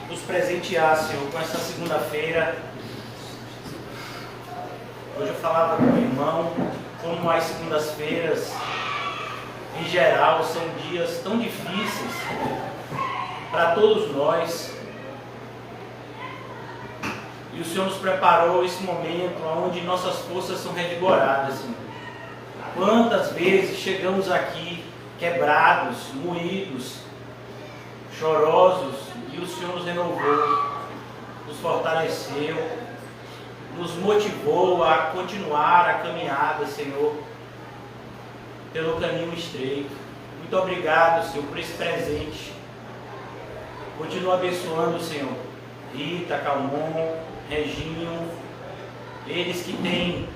nos presentear, Senhor, com essa segunda-feira. Hoje eu falava com o irmão como as segundas-feiras, em geral, são dias tão difíceis para todos nós. E o Senhor nos preparou esse momento onde nossas forças são revigoradas, Senhor. Quantas vezes chegamos aqui quebrados, moídos, chorosos, e o Senhor nos renovou, nos fortaleceu, nos motivou a continuar a caminhada, Senhor, pelo caminho estreito. Muito obrigado, Senhor, por esse presente. Continua abençoando, Senhor, Rita, Calmon, Reginho, eles que têm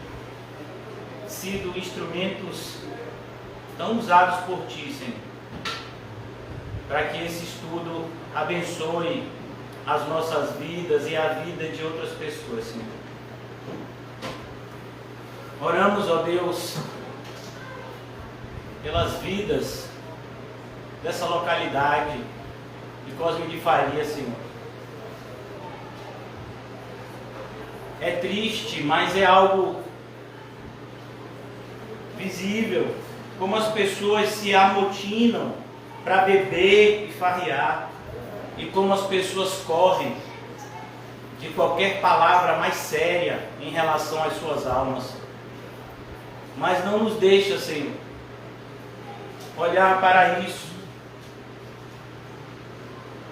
sido instrumentos tão usados por Ti, Senhor, para que esse estudo abençoe as nossas vidas e a vida de outras pessoas, Senhor. Oramos, ó Deus, pelas vidas dessa localidade de Cosme de Faria, Senhor. É triste, mas é algo visível, como as pessoas se amotinam para beber e farrear, e como as pessoas correm de qualquer palavra mais séria em relação às suas almas. Mas não nos deixa, Senhor, olhar para isso,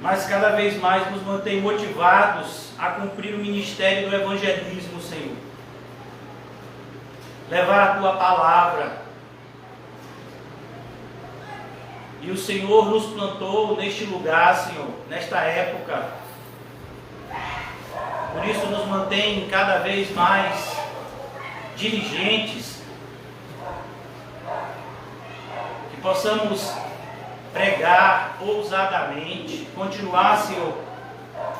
mas cada vez mais nos mantém motivados a cumprir o ministério do evangelismo, Senhor. Levar a Tua palavra. E o Senhor nos plantou neste lugar, Senhor, nesta época. Por isso nos mantém cada vez mais diligentes. Que possamos pregar ousadamente, continuar, Senhor,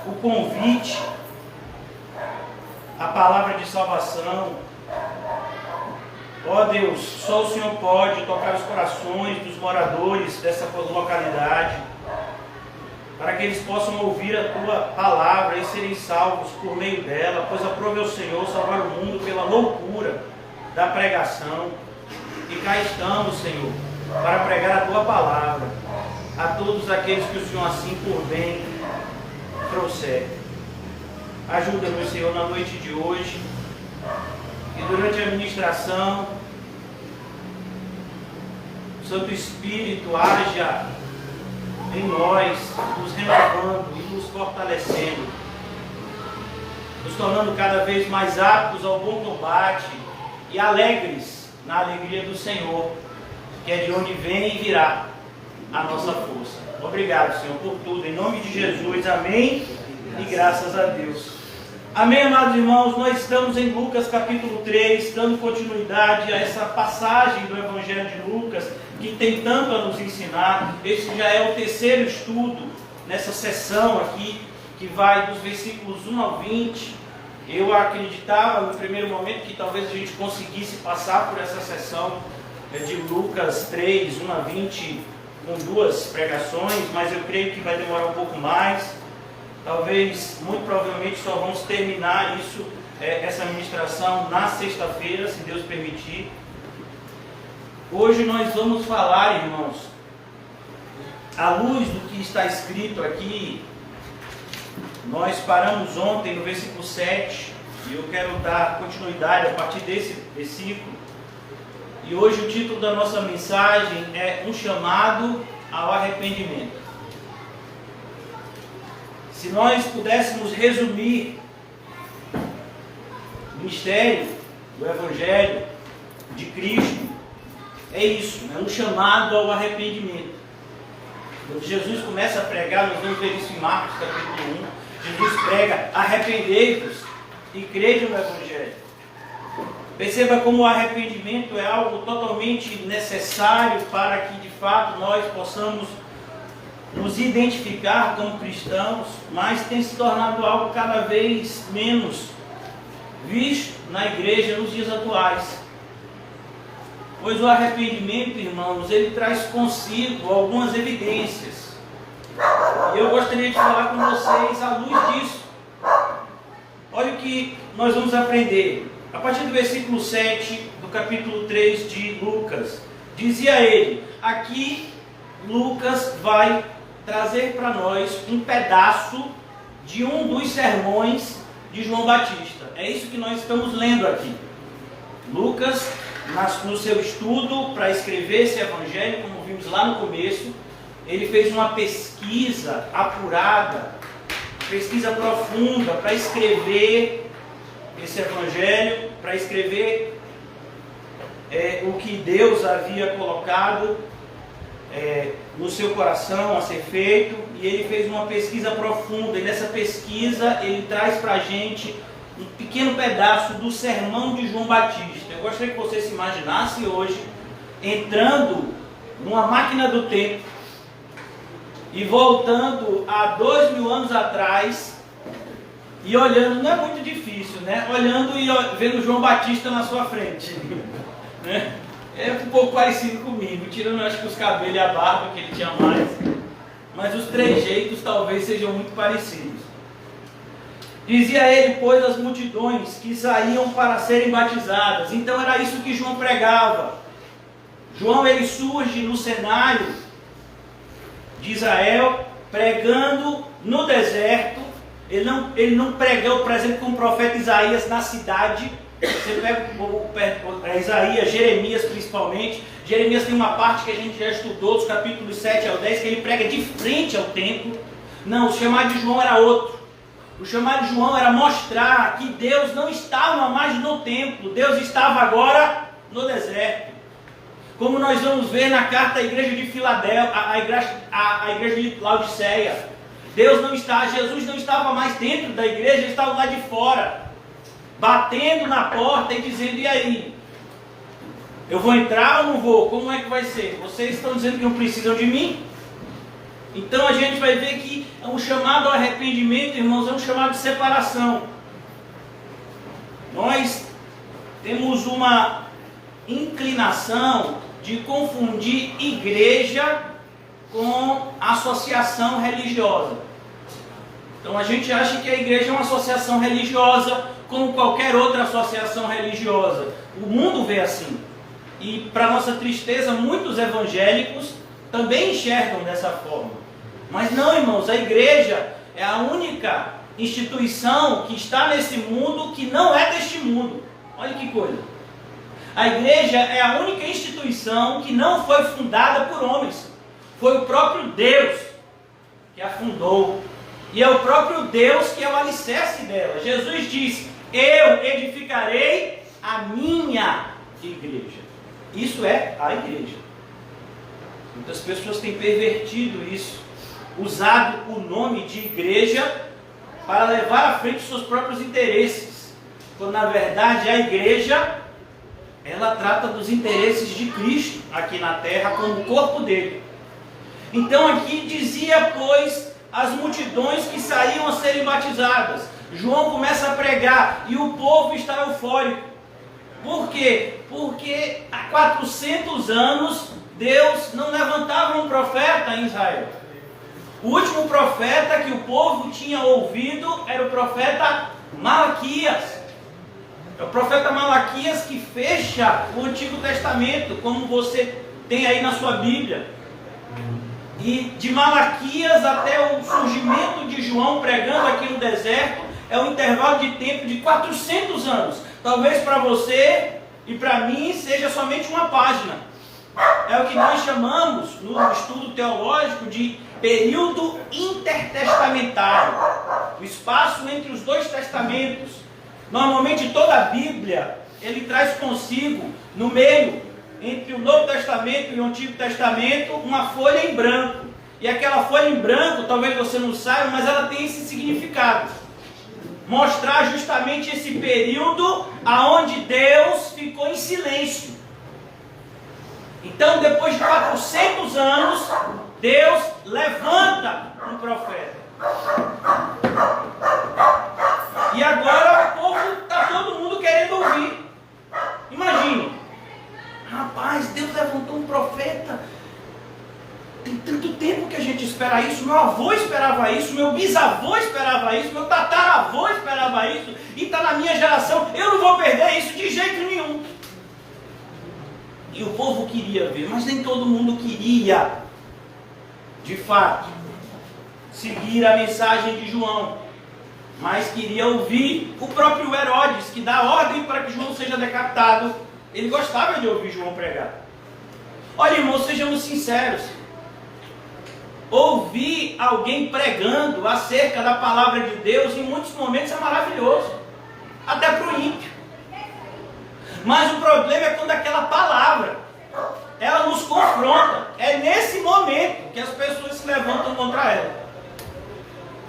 o convite, a palavra de salvação. Ó Deus, só o Senhor pode tocar os corações dos moradores dessa localidade, para que eles possam ouvir a Tua palavra e serem salvos por meio dela, pois aprove ao Senhor salvar o mundo pela loucura da pregação. E cá estamos, Senhor, para pregar a Tua palavra a todos aqueles que o Senhor assim por bem trouxer. Ajuda-nos, Senhor, na noite de hoje e durante a ministração, o Santo Espírito haja em nós, nos renovando e nos fortalecendo, nos tornando cada vez mais aptos ao bom combate e alegres na alegria do Senhor, que é de onde vem e virá a nossa força. Obrigado, Senhor, por tudo. Em nome de Jesus, amém e graças a Deus. Amém, amados irmãos, nós estamos em Lucas capítulo 3, dando continuidade a essa passagem do Evangelho de Lucas, que tem tanto a nos ensinar. Esse já é o terceiro estudo nessa sessão aqui, que vai dos versículos 1 ao 20. Eu acreditava no primeiro momento que talvez a gente conseguisse passar por essa sessão de Lucas 3, 1 a 20, com duas pregações, mas eu creio que vai demorar um pouco mais. Talvez, muito provavelmente, só vamos terminar isso, essa ministração na sexta-feira, se Deus permitir. Hoje nós vamos falar, irmãos, à luz do que está escrito aqui. Nós paramos ontem no versículo 7, e eu quero dar continuidade a partir desse versículo. E hoje o título da nossa mensagem é Um Chamado ao Arrependimento. Se nós pudéssemos resumir o mistério do Evangelho de Cristo, é isso, é um chamado ao arrependimento. Quando Jesus começa a pregar, nós vamos ver isso em Marcos capítulo 1, Jesus prega: arrependei-vos e crede no Evangelho. Perceba como o arrependimento é algo totalmente necessário para que de fato nós possamos nos identificar como cristãos, mas tem se tornado algo cada vez menos visto na igreja nos dias atuais. Pois o arrependimento, irmãos, ele traz consigo algumas evidências. E eu gostaria de falar com vocês à luz disso. Olha o que nós vamos aprender. A partir do versículo 7 do capítulo 3 de Lucas. Dizia ele, aqui Lucas vai trazer para nós um pedaço de um dos sermões de João Batista. É isso que nós estamos lendo aqui. Lucas, no seu estudo para escrever esse evangelho, como vimos lá no começo, ele fez uma pesquisa apurada, pesquisa profunda para escrever esse evangelho, para escrever o que Deus havia colocado no seu coração a ser feito, e ele fez uma pesquisa profunda, e nessa pesquisa ele traz para a gente um pequeno pedaço do sermão de João Batista. Eu gostaria que você se imaginasse hoje entrando numa máquina do tempo e voltando a 2000 anos atrás e olhando, não é muito difícil, né? Olhando e vendo João Batista na sua frente, né? É um pouco parecido comigo, tirando acho que os cabelos e a barba que ele tinha mais, mas os trejeitos talvez sejam muito parecidos. Dizia ele, pois, as multidões que saíam para serem batizadas. Então era isso que João pregava. João, ele surge no cenário de Israel, pregando no deserto. Ele não pregou, por exemplo, como o profeta Isaías na cidade. Você pega Isaías, Jeremias principalmente. Jeremias tem uma parte que a gente já estudou, dos capítulos 7 ao 10, que ele prega de frente ao templo. Não, o chamado de João era outro. O chamado de João era mostrar que Deus não estava mais no templo, Deus estava agora no deserto. Como nós vamos ver na carta à igreja de Filadélfia, a igreja de Laodiceia. Jesus não estava mais dentro da igreja, ele estava lá de fora, batendo na porta e dizendo, e aí? Eu vou entrar ou não vou? Como é que vai ser? Vocês estão dizendo que não precisam de mim? Então a gente vai ver que é um chamado ao arrependimento, irmãos, é um chamado de separação. Nós temos uma inclinação de confundir igreja com associação religiosa. Então a gente acha que a igreja é uma associação religiosa, como qualquer outra associação religiosa. O mundo vê assim. E para nossa tristeza, muitos evangélicos também enxergam dessa forma. Mas não, irmãos, a igreja é a única instituição que está nesse mundo que não é deste mundo. Olha que coisa. A igreja é a única instituição que não foi fundada por homens. Foi o próprio Deus que a fundou. E é o próprio Deus que é o alicerce dela. Jesus diz, eu edificarei a minha igreja. Isso é a igreja. Muitas pessoas têm pervertido isso, usado o nome de igreja para levar à frente seus próprios interesses, quando na verdade a igreja, ela trata dos interesses de Cristo aqui na terra como o corpo dele. Então aqui dizia, pois, as multidões que saíam a serem batizadas. João começa a pregar e o povo está eufórico. Por quê? Porque há 400 anos Deus não levantava um profeta em Israel. O último profeta que o povo tinha ouvido era o profeta Malaquias. É o profeta Malaquias que fecha o Antigo Testamento, como você tem aí na sua Bíblia. E de Malaquias até o surgimento de João pregando aqui no deserto, é um intervalo de tempo de 400 anos. Talvez para você e para mim seja somente uma página. É o que nós chamamos no estudo teológico de período intertestamentário, o espaço entre os dois testamentos. Normalmente toda a Bíblia, ele traz consigo, no meio, entre o Novo Testamento e o Antigo Testamento, uma folha em branco. E aquela folha em branco, talvez você não saiba, mas ela tem esse significado. Mostrar justamente esse período aonde Deus ficou em silêncio. Então, depois de 400 anos, Deus levanta um profeta. E agora o povo está todo mundo querendo ouvir. Imagine, rapaz, Deus levantou um profeta. Tem tanto tempo que a gente espera espera isso, meu avô esperava isso, meu bisavô esperava isso, meu tataravô esperava isso, e está na minha geração, eu não vou perder isso de jeito nenhum. E o povo queria ver, mas nem todo mundo queria, de fato, seguir a mensagem de João, mas queria ouvir o próprio Herodes, que dá ordem para que João seja decapitado. Ele gostava de ouvir João pregar. Olha, irmãos, sejamos sinceros. Ouvir alguém pregando acerca da palavra de Deus, em muitos momentos é maravilhoso, até para o ímpio. Mas o problema é quando aquela palavra, ela nos confronta. É nesse momento que as pessoas se levantam contra ela.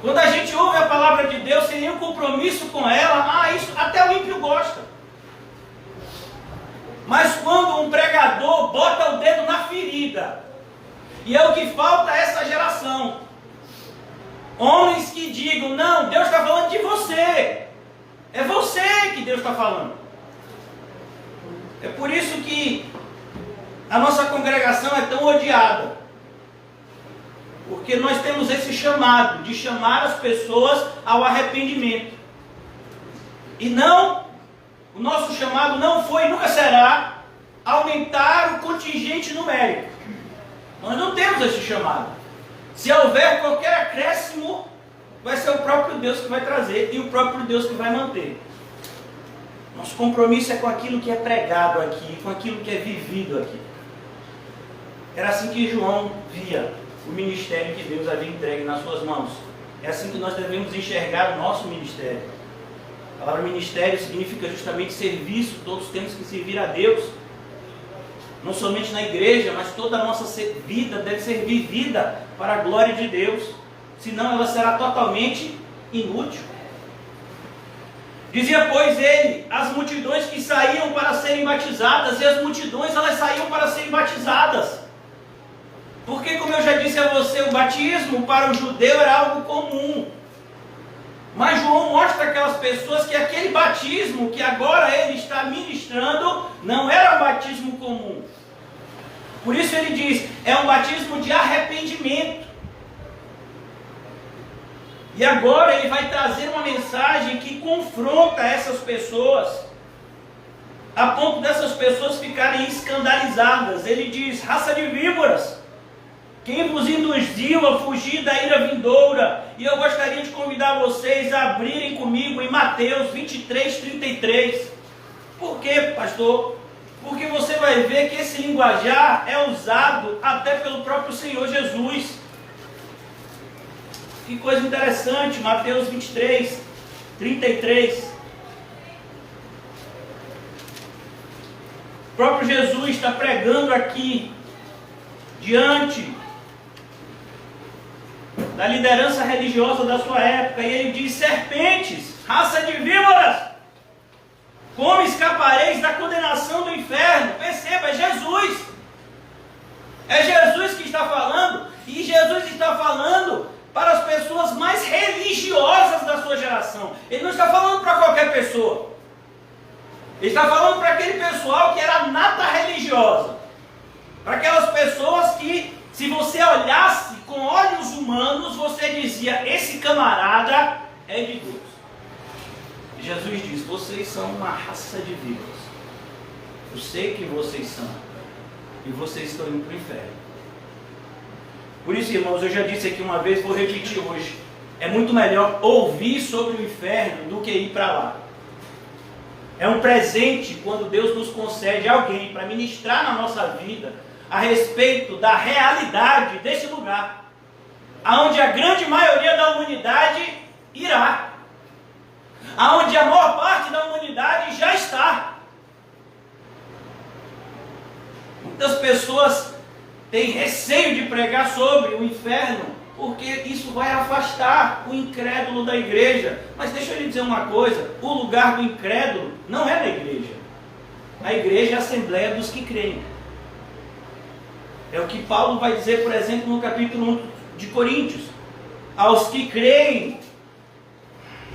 Quando a gente ouve a palavra de Deus sem nenhum compromisso com ela, isso até o ímpio gosta. Mas quando um pregador bota o dedo na ferida, e é o que falta a essa geração, homens que digam, não, Deus está falando de você, é você que Deus está falando. É por isso que a nossa congregação é tão odiada, porque nós temos esse chamado de chamar as pessoas ao arrependimento. E não, o nosso chamado não foi e nunca será aumentar o contingente numérico. Nós não temos esse chamado. Se houver qualquer acréscimo, vai ser o próprio Deus que vai trazer e o próprio Deus que vai manter. Nosso compromisso é com aquilo que é pregado aqui, com aquilo que é vivido aqui. Era assim que João via o ministério que Deus havia entregue nas suas mãos. É assim que nós devemos enxergar o nosso ministério. A palavra ministério significa justamente serviço. Todos temos que servir a Deus. Não somente na igreja, mas toda a nossa vida deve ser vivida para a glória de Deus. Senão ela será totalmente inútil. Dizia, pois, ele, as multidões que saíam para serem batizadas, e as multidões elas saíam para serem batizadas. Porque, como eu já disse a você, o batismo para o judeu era algo comum. Mas João mostra aquelas pessoas que aquele batismo que agora ele está ministrando não era um batismo comum. Por isso ele diz, é um batismo de arrependimento. E agora ele vai trazer uma mensagem que confronta essas pessoas, a ponto dessas pessoas ficarem escandalizadas. Ele diz, raça de víboras, quem vos induziu a fugir da ira vindoura? E eu gostaria de convidar vocês a abrirem comigo em Mateus 23:33. Por quê, pastor? Porque você vai ver que esse linguajar é usado até pelo próprio Senhor Jesus. Que coisa interessante, Mateus 23:33. O próprio Jesus está pregando aqui, diante da liderança religiosa da sua época, e ele diz, serpentes, raça de víboras, como escapareis da condenação do inferno? Perceba, é Jesus. É Jesus que está falando, e Jesus está falando para as pessoas mais religiosas da sua geração. Ele não está falando para qualquer pessoa. Ele está falando para aquele pessoal que era nata religiosa. Para aquelas pessoas que, se você olhasse com olhos humanos, você dizia, esse camarada é de Deus. Jesus diz, vocês são uma raça de víboras. Eu sei que vocês são. E vocês estão indo para o inferno. Por isso, irmãos, eu já disse aqui uma vez, vou repetir hoje. É muito melhor ouvir sobre o inferno do que ir para lá. É um presente quando Deus nos concede alguém para ministrar na nossa vida a respeito da realidade desse lugar, aonde a grande maioria da humanidade irá, aonde a maior parte da humanidade já está. Muitas pessoas têm receio de pregar sobre o inferno, porque isso vai afastar o incrédulo da igreja. Mas deixa eu lhe dizer uma coisa, o lugar do incrédulo não é na igreja. A igreja é a assembleia dos que creem. É o que Paulo vai dizer, por exemplo, no capítulo 1 de Coríntios. Aos que creem,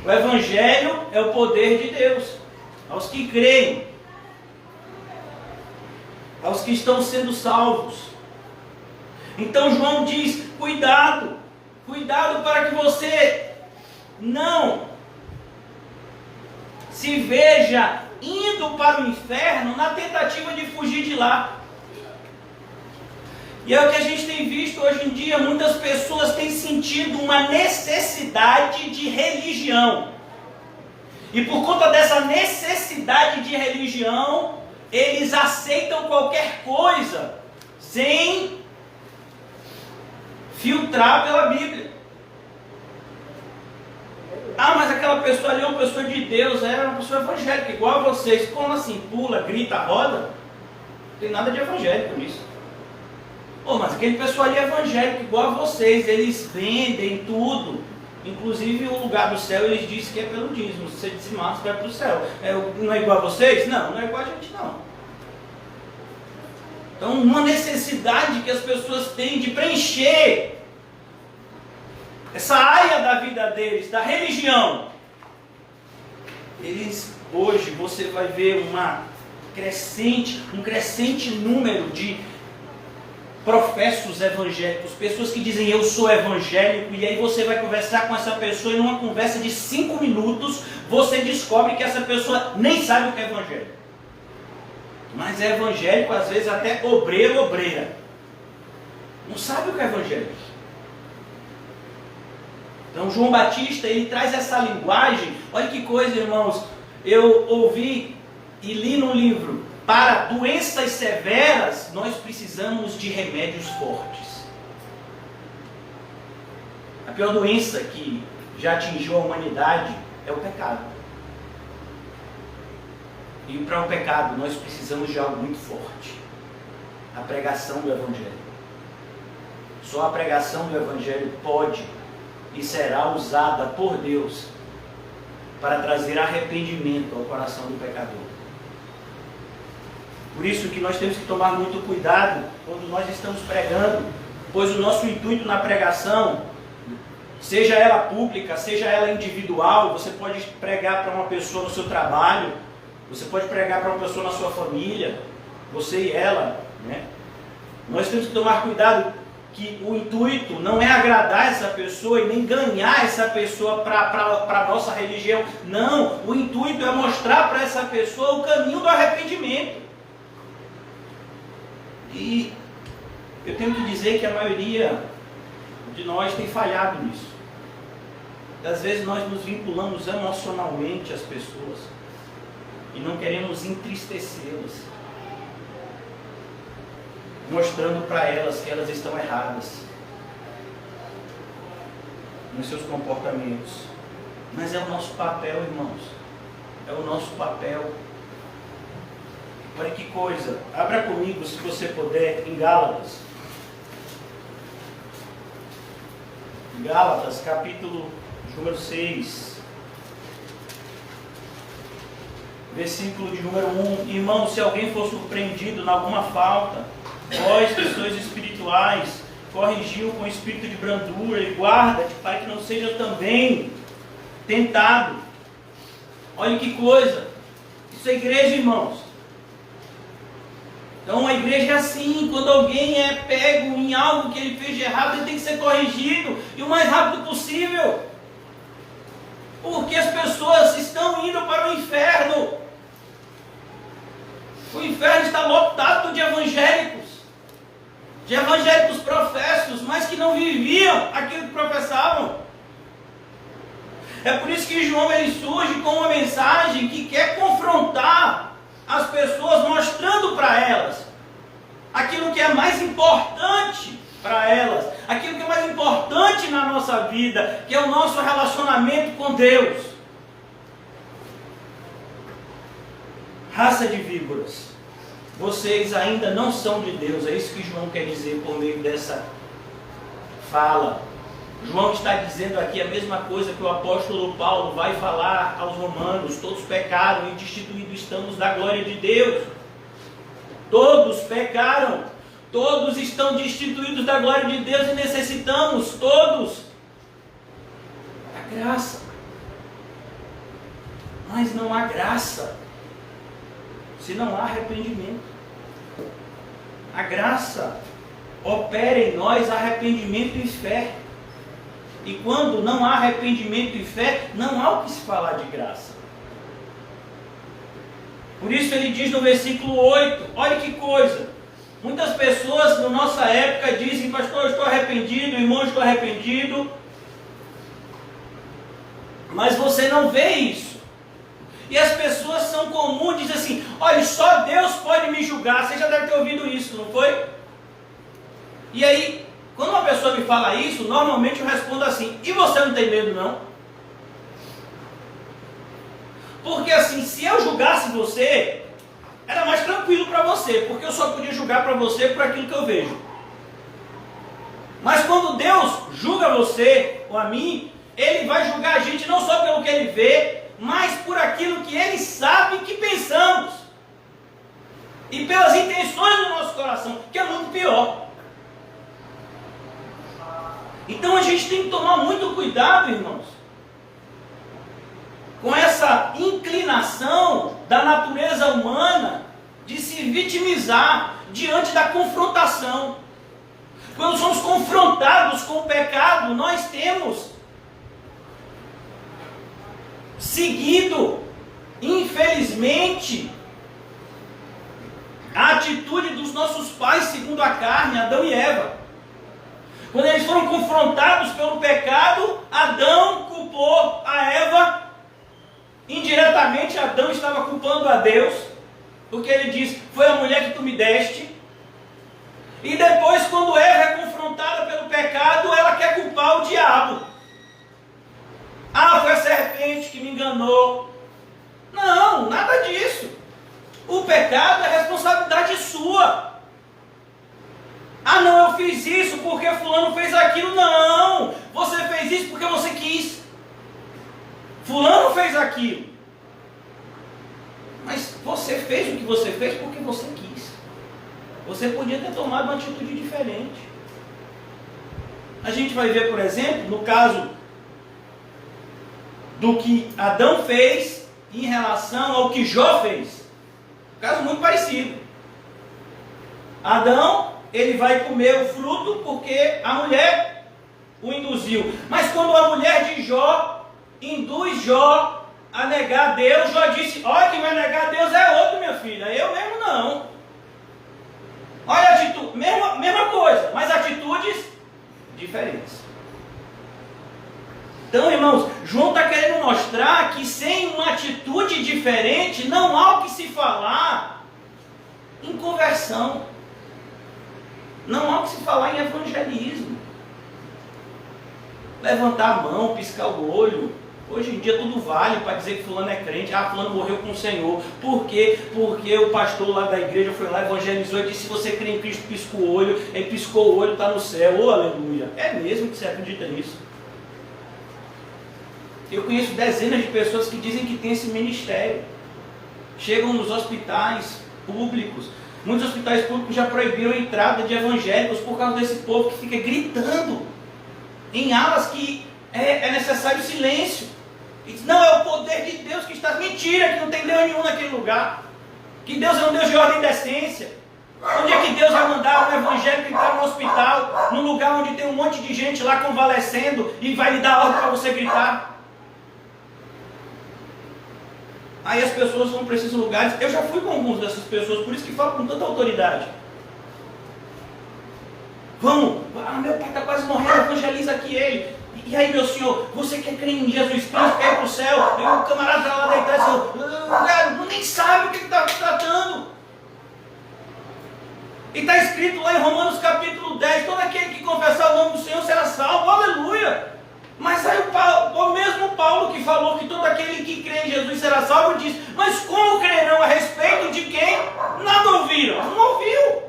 o Evangelho é o poder de Deus. Aos que creem, aos que estão sendo salvos. Então João diz, cuidado para que você não se veja indo para o inferno na tentativa de fugir de lá. E é o que a gente tem visto hoje em dia, muitas pessoas têm sentido uma necessidade de religião. E por conta dessa necessidade de religião, eles aceitam qualquer coisa sem filtrar pela Bíblia. Ah, mas aquela pessoa ali é uma pessoa de Deus, era uma pessoa evangélica, igual a vocês. Como assim? Pula, grita, roda? Não tem nada de evangélico nisso. Oh, mas aquele pessoal ali é evangélico, igual a vocês. Eles vendem tudo. Inclusive o lugar do céu, eles dizem que é pelo dízimo. Se você dizimar, você vai para o céu. Não é igual a vocês? Não, não é igual a gente não. Então, uma necessidade que as pessoas têm de preencher essa área da vida deles, da religião. Eles, hoje, você vai ver um crescente número de professos evangélicos, pessoas que dizem eu sou evangélico, e aí você vai conversar com essa pessoa e numa conversa de 5 minutos, você descobre que essa pessoa nem sabe o que é evangélico. Mas é evangélico, às vezes até obreiro, obreira. Não sabe o que é evangélico. Então João Batista, ele traz essa linguagem. Olha que coisa, irmãos. Eu ouvi e li no livro. Para doenças severas, nós precisamos de remédios fortes. A pior doença que já atingiu a humanidade é o pecado. E para o pecado, nós precisamos de algo muito forte. A pregação do Evangelho. Só a pregação do Evangelho pode e será usada por Deus para trazer arrependimento ao coração do pecador. Por isso que nós temos que tomar muito cuidado quando nós estamos pregando, pois o nosso intuito na pregação, seja ela pública, seja ela individual, você pode pregar para uma pessoa no seu trabalho, você pode pregar para uma pessoa na sua família, você e ela, né? Nós temos que tomar cuidado que o intuito não é agradar essa pessoa e nem ganhar essa pessoa para a nossa religião. Não, o intuito é mostrar para essa pessoa o caminho do arrependimento. E eu tenho que dizer que a maioria de nós tem falhado nisso. Às vezes nós nos vinculamos emocionalmente às pessoas e não queremos entristecê-las, mostrando para elas que elas estão erradas nos seus comportamentos. Mas é o nosso papel, irmãos. É o nosso papel. Olha que coisa. Abra comigo, se você puder, em Gálatas. Gálatas, capítulo número 6. Versículo de número 1. Irmão, se alguém for surpreendido em alguma falta, vós que sois espirituais, corrigiu com espírito de brandura e guarda-te para que não seja também tentado. Olha que coisa. Isso é igreja, irmãos. Então a igreja é assim, quando alguém é pego em algo que ele fez de errado, ele tem que ser corrigido, e o mais rápido possível. Porque as pessoas estão indo para o inferno. O inferno está lotado de evangélicos professos, mas que não viviam aquilo que professavam. É por isso que João ele surge com uma mensagem que quer confrontar as pessoas, mostrando para elas aquilo que é mais importante para elas, aquilo que é mais importante na nossa vida, que é o nosso relacionamento com Deus. Raça de víboras, vocês ainda não são de Deus. É isso que João quer dizer por meio dessa fala. João está dizendo aqui a mesma coisa que o apóstolo Paulo vai falar aos romanos. Todos pecaram e destituídos estamos da glória de Deus. Todos pecaram. Todos estão destituídos da glória de Deus e necessitamos todos da graça. Mas não há graça se não há arrependimento. A graça opera em nós arrependimento e fé. E quando não há arrependimento e fé, não há o que se falar de graça. Por isso ele diz no versículo 8, olha que coisa. Muitas pessoas na nossa época dizem, pastor, eu estou arrependido, irmão, eu estou arrependido. Mas você não vê isso. E as pessoas são comuns, dizem assim, olha, só Deus pode me julgar. Você já deve ter ouvido isso, não foi? E aí, quando uma pessoa me fala isso, normalmente eu respondo assim, e você não tem medo não? Porque assim, se eu julgasse você, era mais tranquilo para você, porque eu só podia julgar para você por aquilo que eu vejo. Mas quando Deus julga você ou a mim, Ele vai julgar a gente não só pelo que Ele vê, mas por aquilo que Ele sabe que pensamos. E pelas intenções do nosso coração, que é muito pior. Então a gente tem que tomar muito cuidado, irmãos, com essa inclinação da natureza humana de se vitimizar diante da confrontação. Quando somos confrontados com o pecado, nós temos seguido, infelizmente, a atitude dos nossos pais segundo a carne, Adão e Eva. Quando eles foram confrontados pelo pecado, Adão culpou a Eva. Indiretamente, Adão estava culpando a Deus, porque ele diz, foi a mulher que tu me deste. E depois, quando Eva é confrontada pelo pecado, ela quer culpar o diabo. Ah, foi a serpente que me enganou. Não, nada disso. O pecado é responsabilidade sua. Ah, não, eu fiz isso porque fulano fez aquilo. Não, você fez isso porque você quis. Fulano fez aquilo. Mas você fez o que você fez porque você quis. Você podia ter tomado uma atitude diferente. A gente vai ver, por exemplo, no caso do que Adão fez em relação ao que Jó fez. Um caso muito parecido. Adão, ele vai comer o fruto porque a mulher o induziu. Mas quando a mulher de Jó induz Jó a negar Deus, Jó disse, olha, quem vai negar Deus é outro, minha filha, eu mesmo não. Olha a atitude, mesma coisa, mas atitudes diferentes. Então, irmãos, João está querendo mostrar que sem uma atitude diferente, não há o que se falar em conversão. Não há o que se falar em evangelismo. Levantar a mão, piscar o olho. Hoje em dia tudo vale para dizer que fulano é crente. Ah, fulano morreu com o Senhor. Por quê? Porque o pastor lá da igreja foi lá, evangelizou e disse, se você crê em Cristo, pisca o olho. Ele piscou o olho, está no céu. Oh, aleluia. É mesmo que você acredita nisso? Eu conheço dezenas de pessoas que dizem que tem esse ministério. Chegam nos hospitais públicos. Muitos hospitais públicos já proibiram a entrada de evangélicos por causa desse povo que fica gritando em alas que é necessário silêncio. E diz, não, é o poder de Deus que está... Mentira, que não tem Deus nenhum naquele lugar. Que Deus é um Deus de ordem e decência. Onde é que Deus vai mandar um evangélico entrar no hospital, num lugar onde tem um monte de gente lá convalescendo e vai lhe dar ordem para você gritar? Aí as pessoas vão para esses lugares. Eu já fui com algumas dessas pessoas, por isso que falo com tanta autoridade. Vamos, meu pai está quase morrendo, evangeliza aqui ele. E aí, meu senhor, você quer crer em Jesus Cristo, quer ir para o céu? E o camarada está lá deitado e diz, nem sabe o que está tratando. E está escrito lá em Romanos capítulo 10, todo aquele que confessar o nome do Senhor será salvo, aleluia. Mas aí o mesmo Paulo que falou que todo aquele que crê em Jesus será salvo, diz, mas como crerão a respeito de quem nada ouviram? Não ouviu.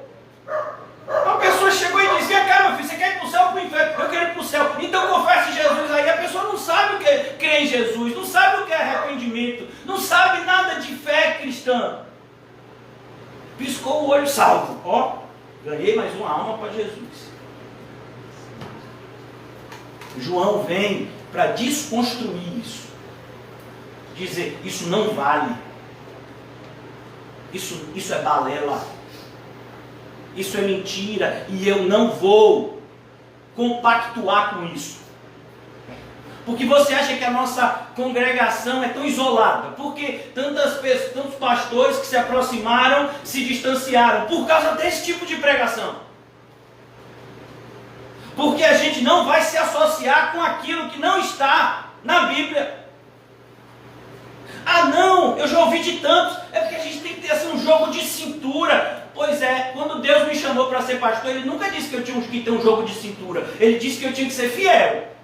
Uma pessoa chegou e disse, cara, meu filho, você quer ir para o céu ou para o inferno? Eu quero ir para o céu. Então confesse Jesus aí. A pessoa não sabe o que é crer em Jesus, não sabe o que é arrependimento, não sabe nada de fé cristã. Piscou o olho, salvo. Ó, ganhei mais uma alma para Jesus. João vem para desconstruir isso. Dizer, isso não vale. Isso é balela. Isso é mentira e eu não vou compactuar com isso. Porque você acha que a nossa congregação é tão isolada? Porque tantos pastores que se aproximaram, se distanciaram por causa desse tipo de pregação. Porque a gente não vai se associar com aquilo que não está na Bíblia. Ah não, eu já ouvi de tantos. É porque a gente tem que ter assim, um jogo de cintura. Pois é, quando Deus me chamou para ser pastor, Ele nunca disse que eu tinha que ter um jogo de cintura. Ele disse que eu tinha que ser fiel.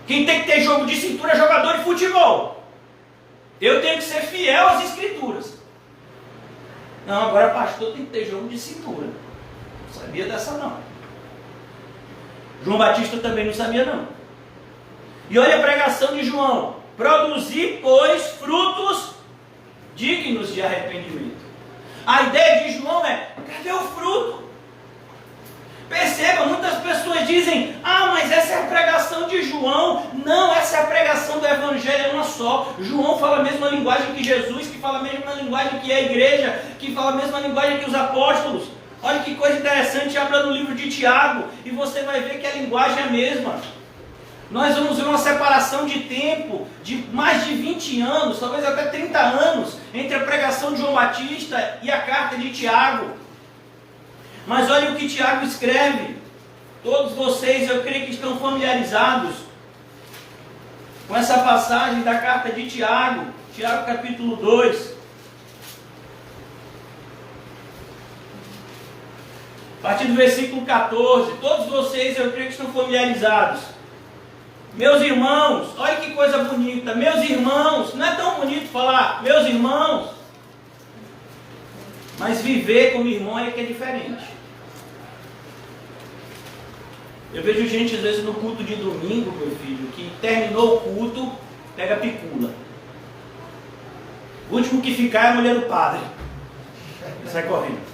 Quem tem que ter jogo de cintura é jogador de futebol. Eu tenho que ser fiel às Escrituras. Não, agora pastor tem que ter jogo de cintura. Não sabia dessa não. João Batista também não sabia não. E olha a pregação de João. Produzir, pois, frutos dignos de arrependimento. A ideia de João é, cadê o fruto? Perceba, muitas pessoas dizem, mas essa é a pregação de João. Não, essa é a pregação do Evangelho, é uma só. João fala a mesma linguagem que Jesus, que fala a mesma linguagem que a igreja, que fala a mesma linguagem que os apóstolos. Olha que coisa interessante, abra no livro de Tiago, e você vai ver que a linguagem é a mesma. Nós vamos ver uma separação de tempo de mais de 20 anos, talvez até 30 anos, entre a pregação de João Batista e a carta de Tiago. Mas olha o que Tiago escreve. Todos vocês, eu creio que estão familiarizados com essa passagem da carta de Tiago. Tiago capítulo 2. A partir do versículo 14. Todos vocês, eu creio que estão familiarizados. Meus irmãos, olha que coisa bonita. Meus irmãos, não é tão bonito falar meus irmãos, mas viver como irmão é que é diferente. Eu vejo gente às vezes no culto de domingo, meu filho, que terminou o culto, pega a picula. O último que ficar é a mulher do padre. Ele sai correndo.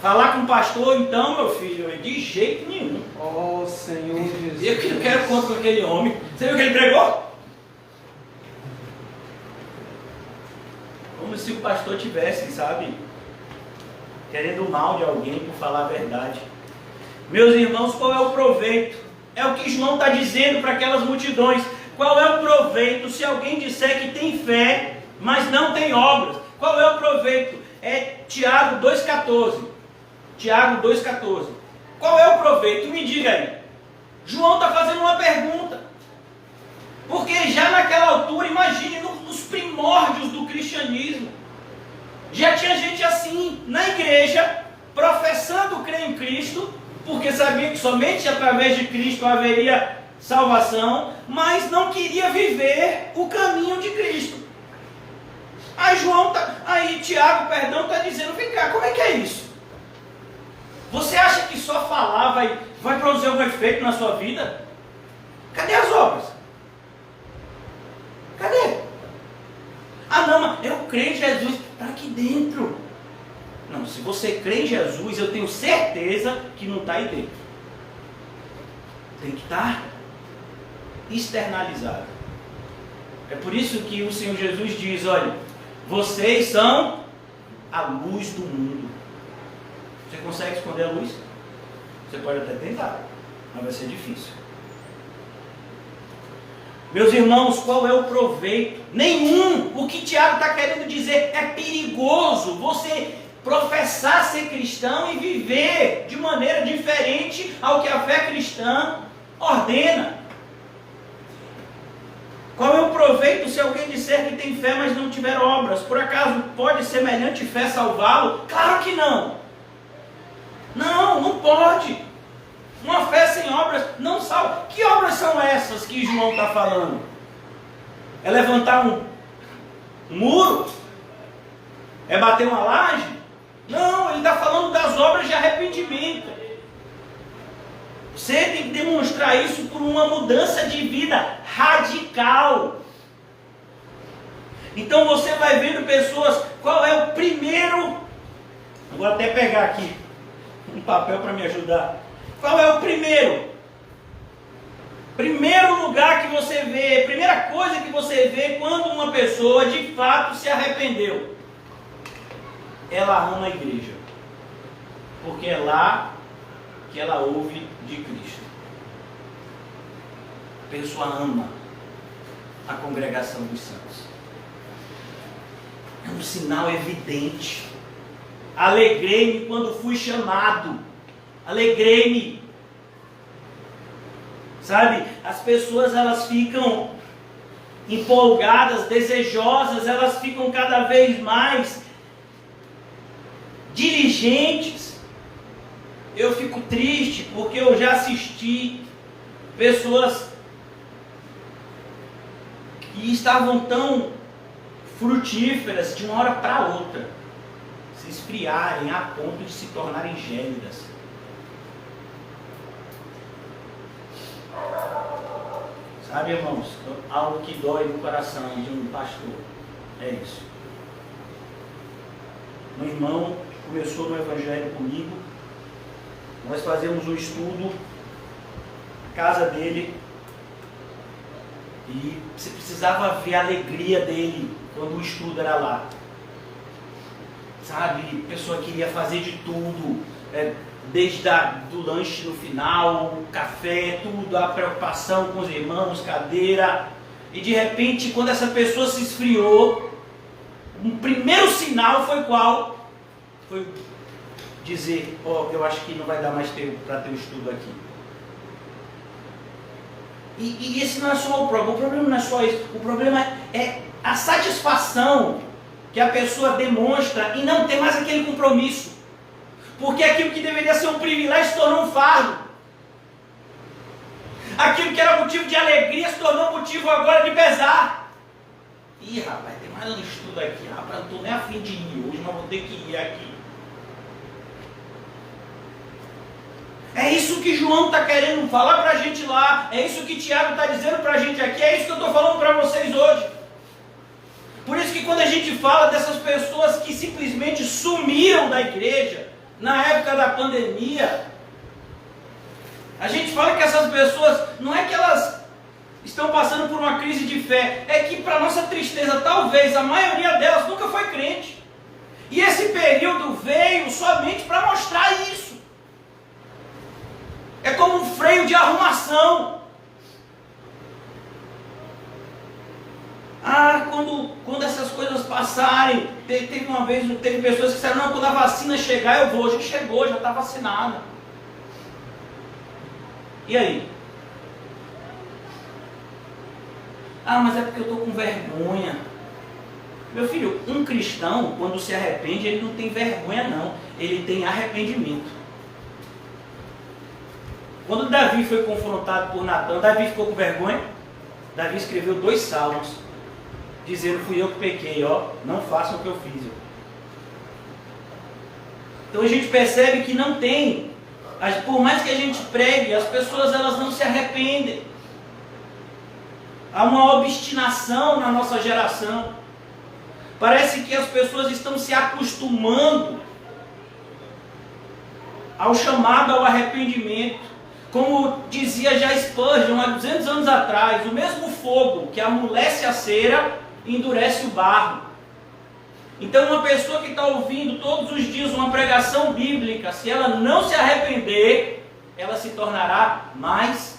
Falar com o pastor, então, meu filho, de jeito nenhum. Oh, Senhor Jesus. Eu que não quero conta com aquele homem. Você viu o que ele pregou? Como se o pastor tivesse, sabe, querendo o mal de alguém por falar a verdade. Meus irmãos, qual é o proveito? É o que João está dizendo para aquelas multidões. Qual é o proveito se alguém disser que tem fé, mas não tem obras? Qual é o proveito? É Tiago 2,14. Tiago 2,14. Qual é o proveito? Me diga aí. João está fazendo uma pergunta. Porque já naquela altura, imagine, nos primórdios do cristianismo, já tinha gente assim, na igreja, professando crer em Cristo, porque sabia que somente através de Cristo haveria salvação, mas não queria viver o caminho de Cristo. Aí Tiago, está dizendo, vem cá, como é que é isso? Você acha que só falar vai produzir algum efeito na sua vida? Cadê as obras? Cadê? Não, mas eu creio em Jesus, está aqui dentro. Não, se você crê em Jesus, eu tenho certeza que não está aí dentro. Tem que estar externalizado. É por isso que o Senhor Jesus diz, olha, vocês são a luz do mundo. Você consegue esconder a luz? Você pode até tentar, mas vai ser difícil. Meus irmãos, qual é o proveito? Nenhum. O que Tiago está querendo dizer é perigoso você professar ser cristão e viver de maneira diferente ao que a fé cristã ordena. Qual é o proveito se alguém disser que tem fé, mas não tiver obras? Por acaso pode semelhante fé salvá-lo? Claro que não. Não, não pode. Uma fé sem obras não salva. Que obras são essas que João está falando? É levantar um muro? É bater uma laje? Não, ele está falando das obras de arrependimento. Você tem que demonstrar isso por uma mudança de vida radical. Então você vai vendo pessoas, qual é o primeiro... Vou até pegar aqui um papel para me ajudar. Qual é o primeiro? Primeiro lugar que você vê, primeira coisa que você vê quando uma pessoa de fato se arrependeu. ela ama a igreja, porque é lá que ela ouve de Cristo. A pessoa ama a congregação dos santos. É um sinal evidente. Alegrei-me quando fui chamado. Alegrei-me. Sabe, as pessoas elas ficam empolgadas, desejosas, elas ficam cada vez mais diligentes. Eu fico triste porque eu já assisti pessoas que estavam tão frutíferas de uma hora para outra se esfriarem a ponto de se tornarem gélidas. Sabe, irmãos, algo que dói no coração de um pastor é isso. Um irmão começou no Evangelho comigo, nós fazemos um estudo na casa dele e você precisava ver a alegria dele quando o estudo era lá. Sabe, a pessoa queria fazer de tudo, desde do lanche no final, o café, tudo, a preocupação com os irmãos, cadeira. E de repente, quando essa pessoa se esfriou, o primeiro sinal foi qual? Foi dizer, eu acho que não vai dar mais tempo para ter o estudo aqui. E esse não é só o problema não é só isso, o problema é a satisfação que a pessoa demonstra em não ter mais aquele compromisso. Porque aquilo que deveria ser um privilégio se tornou um fardo. Aquilo que era motivo de alegria se tornou motivo agora de pesar. Ih, rapaz, tem mais um estudo aqui. Rapaz, não estou nem a fim de ir hoje, mas vou ter que ir aqui. É isso que João está querendo falar para a gente lá. É isso que Tiago está dizendo para a gente aqui. É isso que eu estou falando para vocês hoje. Por isso que quando a gente fala dessas pessoas que simplesmente sumiram da igreja na época da pandemia, a gente fala que essas pessoas, não é que elas estão passando por uma crise de fé, é que para nossa tristeza, talvez a maioria delas nunca foi crente. E esse período veio somente para mostrar isso. É como um freio de arrumação. Quando essas coisas passarem, teve uma vez, teve pessoas que disseram, não, quando a vacina chegar eu vou. Já chegou, já está vacinada. E aí? Mas é porque eu estou com vergonha. Meu filho, um cristão, quando se arrepende, ele não tem vergonha não, ele tem arrependimento. Quando Davi foi confrontado por Natã, Davi ficou com vergonha? Davi escreveu 2 salmos, dizendo, fui eu que pequei, não façam o que eu fiz. Então a gente percebe que não tem, por mais que a gente pregue, as pessoas elas não se arrependem. Há uma obstinação na nossa geração. Parece que as pessoas estão se acostumando ao chamado ao arrependimento. Como dizia já Spurgeon há 200 anos atrás, o mesmo fogo que amolece a cera, endurece o barro. Então uma pessoa que está ouvindo todos os dias uma pregação bíblica, se ela não se arrepender, ela se tornará mais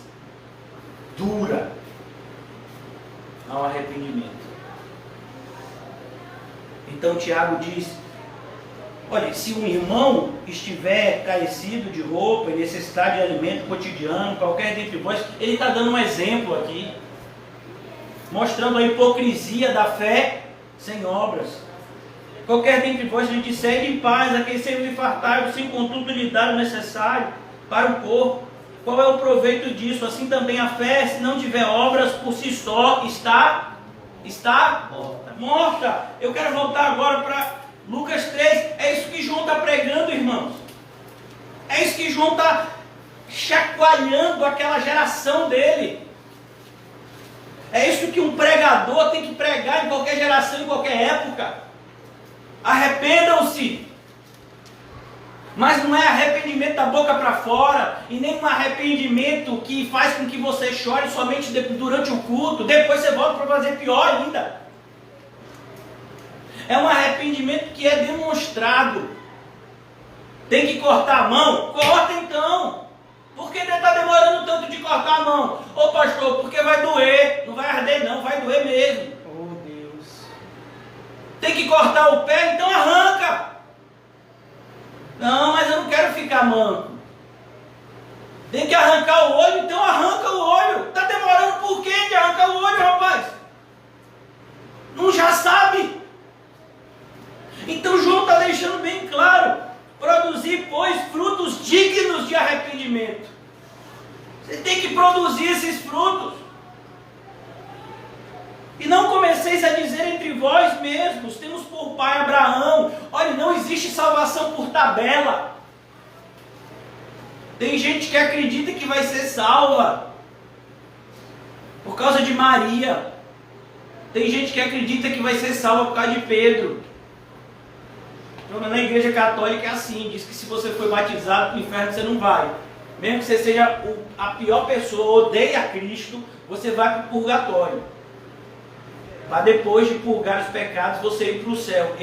dura ao arrependimento. Então Tiago diz, olha, se um irmão estiver carecido de roupa e necessitar de alimento cotidiano, qualquer dentre vós, ele está dando um exemplo aqui, mostrando a hipocrisia da fé sem obras. Qualquer dentre vós lhe disser em paz, aquecei-vos e fartai-vos, sem contudo lhe dar o necessário para o corpo. Qual é o proveito disso? Assim também a fé, se não tiver obras, por si só está morta. Eu quero voltar agora para Lucas 3, é isso que João está pregando, irmãos. É isso que João está chacoalhando aquela geração dele. É isso que um pregador tem que pregar em qualquer geração, em qualquer época. Arrependam-se. Mas não é arrependimento da boca para fora, e nem um arrependimento que faz com que você chore somente durante o culto, depois você volta para fazer pior ainda. É um arrependimento que é demonstrado. Tem que cortar a mão? Corta então. Por que está demorando tanto de cortar a mão? Ô pastor, porque vai doer. Não vai arder não, vai doer mesmo. Oh Deus. Tem que cortar o pé? Então arranca. Não, mas eu não quero ficar manco. Tem que arrancar o olho? Então arranca o olho. Está demorando por quê de arrancar o olho, rapaz? Não já sabe? Então João está deixando bem claro. Produzir, pois, frutos dignos de arrependimento. Você tem que produzir esses frutos. E não comeceis a dizer entre vós mesmos, temos por pai Abraão. Olha, não existe salvação por tabela. Tem gente que acredita que vai ser salva por causa de Maria. Tem gente que acredita que vai ser salva por causa de Pedro. Na igreja católica é assim, diz que se você foi batizado para o inferno você não vai. Mesmo que você seja a pior pessoa, odeia Cristo, você vai para o purgatório. Para depois de purgar os pecados você ir para o céu.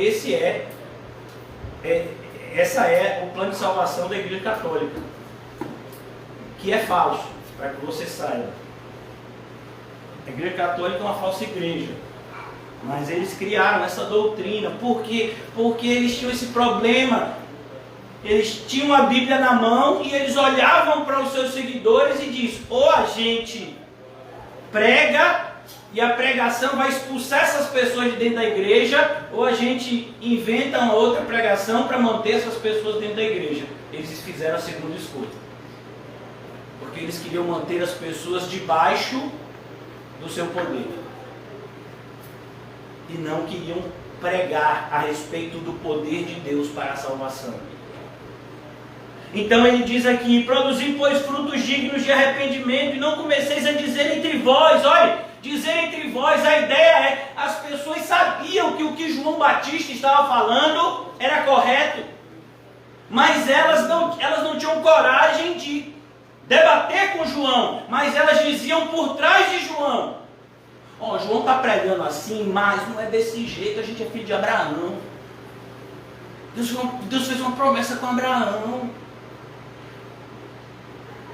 Essa é o plano de salvação da igreja católica. Que é falso, para que você saiba. A igreja católica é uma falsa igreja. Mas eles criaram essa doutrina. Por quê? Porque eles tinham esse problema. Eles tinham a Bíblia na mão e eles olhavam para os seus seguidores e diziam: ou a gente prega e a pregação vai expulsar essas pessoas de dentro da igreja, ou a gente inventa uma outra pregação para manter essas pessoas dentro da igreja. Eles fizeram a segunda escolha. Porque eles queriam manter as pessoas debaixo do seu poder. E não queriam pregar a respeito do poder de Deus para a salvação. Então ele diz aqui: produzir, pois, frutos dignos de arrependimento, e não comeceis a dizer entre vós. Olha, dizer entre vós, a ideia é, as pessoas sabiam que o que João Batista estava falando era correto, mas elas não tinham coragem de debater com João, mas elas diziam por trás de João: João está pregando assim, mas não é desse jeito, a gente é filho de Abraão. Deus fez uma promessa com Abraão.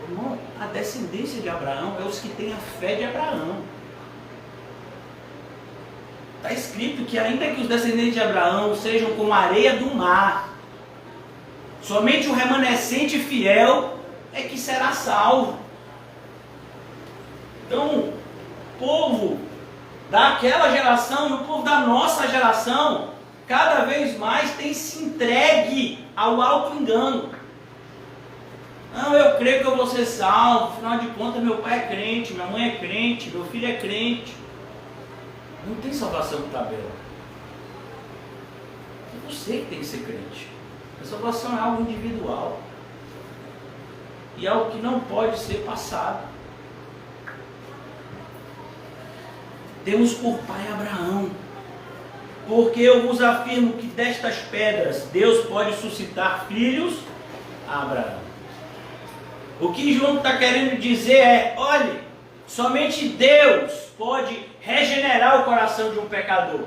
Irmão, a descendência de Abraão é os que têm a fé de Abraão. Está escrito que ainda que os descendentes de Abraão sejam como a areia do mar, somente o remanescente fiel é que será salvo. Então, o povo daquela geração e o povo da nossa geração cada vez mais tem se entregue ao auto-engano. Não, eu creio que eu vou ser salvo, afinal de contas meu pai é crente, minha mãe é crente, meu filho é crente. Não tem salvação por tabela. É você que tem que ser crente. A salvação é algo individual. E algo que não pode ser passado. Temos por pai Abraão. Porque eu vos afirmo que destas pedras Deus pode suscitar filhos a Abraão. O que João está querendo dizer é: olhe, somente Deus pode regenerar o coração de um pecador.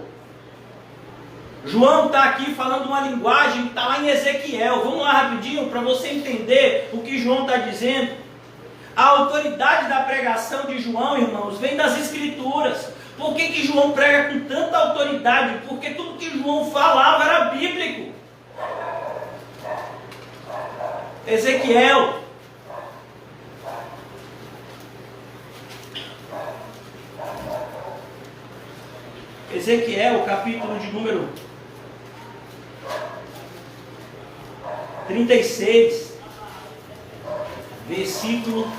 João está aqui falando uma linguagem que está lá em Ezequiel. Vamos lá rapidinho para você entender o que João está dizendo. A autoridade da pregação de João, irmãos, vem das Escrituras. Por que João prega com tanta autoridade? Porque tudo que João falava era bíblico. Ezequiel. Ezequiel, capítulo de número 36, versículo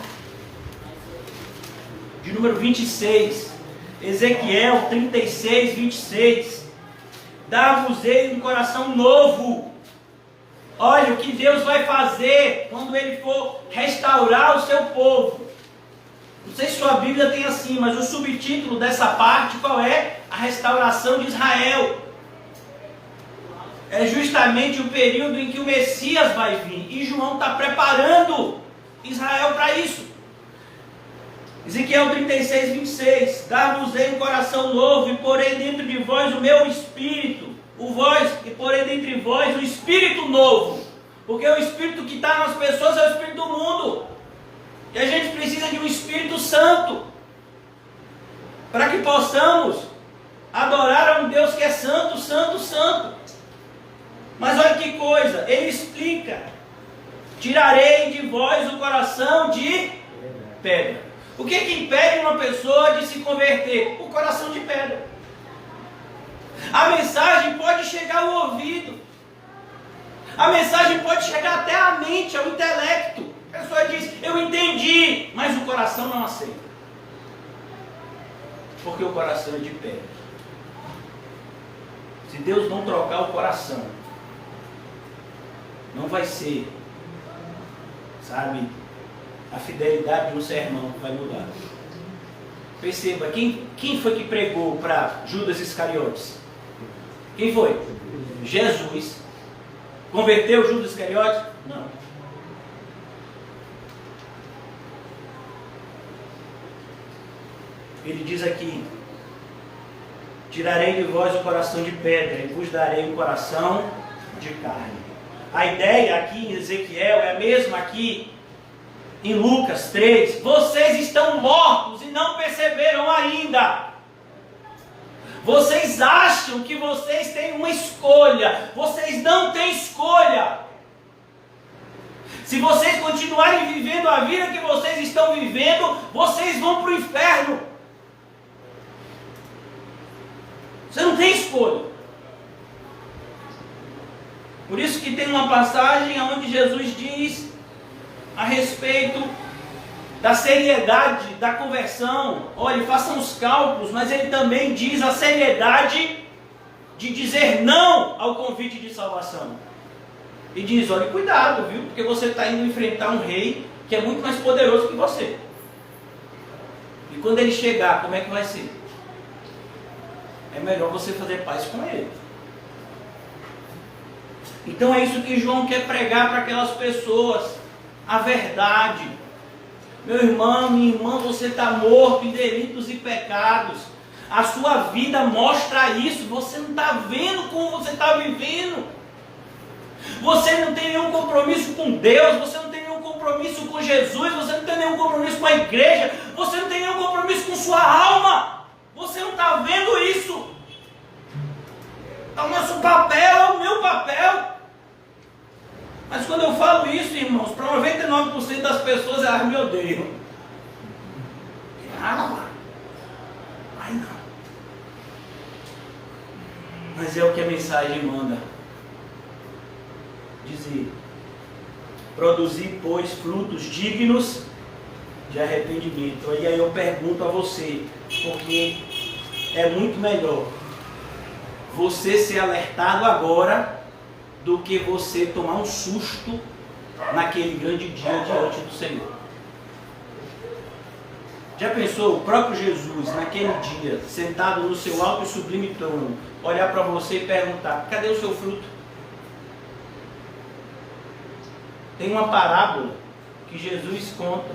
de número 26. Ezequiel 36, 26. Dar-vos-ei um coração novo. Olha o que Deus vai fazer quando Ele for restaurar o seu povo. Não sei se sua Bíblia tem assim, mas o subtítulo dessa parte qual é? A restauração de Israel. É justamente o período em que o Messias vai vir. E João está preparando Israel para isso. Ezequiel 36, 26. Dar-vos-ei um coração novo e porei dentro de vós o meu espírito. o vós, e porém dentre vós, o Espírito novo. Porque o Espírito que está nas pessoas é o Espírito do mundo. E a gente precisa de um Espírito Santo, para que possamos adorar a um Deus que é santo, santo, santo. Mas olha que coisa, ele explica: tirarei de vós o coração de pedra. O que impede uma pessoa de se converter? O coração de pedra. A mensagem pode chegar ao ouvido, a mensagem pode chegar até a mente, ao intelecto. A pessoa diz: eu entendi, mas o coração não aceita. Porque o coração é de pedra. Se Deus não trocar o coração, não vai ser, sabe, a fidelidade de um sermão que vai mudar. Perceba, quem foi que pregou para Judas Iscariotes? Quem foi? Jesus. Converteu Judas Iscariotes? Não. Ele diz aqui: tirarei de vós o coração de pedra e vos darei um coração de carne. A ideia aqui em Ezequiel é a mesma aqui em Lucas 3. Vocês estão mortos e não perceberam ainda. Vocês acham que vocês têm uma escolha. Vocês não têm escolha. Se vocês continuarem vivendo a vida que vocês estão vivendo, vocês vão para o inferno. Você não tem escolha. Por isso que tem uma passagem onde Jesus diz a respeito da seriedade da conversão. Olha, façam os cálculos, mas ele também diz a seriedade de dizer não ao convite de salvação. E diz: olha, cuidado, viu? Porque você está indo enfrentar um rei que é muito mais poderoso que você. E quando ele chegar, como é que vai ser? É melhor você fazer paz com ele. Então é isso que João quer pregar para aquelas pessoas. A verdade. Meu irmão, minha irmã, você está morto em delitos e pecados. A sua vida mostra isso. Você não está vendo como você está vivendo. Você não tem nenhum compromisso com Deus. Você não tem nenhum compromisso com Jesus. Você não tem nenhum compromisso com a igreja. Você não tem nenhum compromisso com sua alma. Você não está vendo isso. É o nosso papel, é o meu papel. Mas quando eu falo isso, irmãos, para 99% das pessoas, elas me odeiam. Ai não. Mas é o que a mensagem manda dizer: produzir, pois, frutos dignos de arrependimento. E aí eu pergunto a você, porque é muito melhor você ser alertado agora do que você tomar um susto naquele grande dia diante do Senhor. Já pensou o próprio Jesus naquele dia, sentado no seu alto e sublime trono, olhar para você e perguntar: cadê o seu fruto? Tem uma parábola que Jesus conta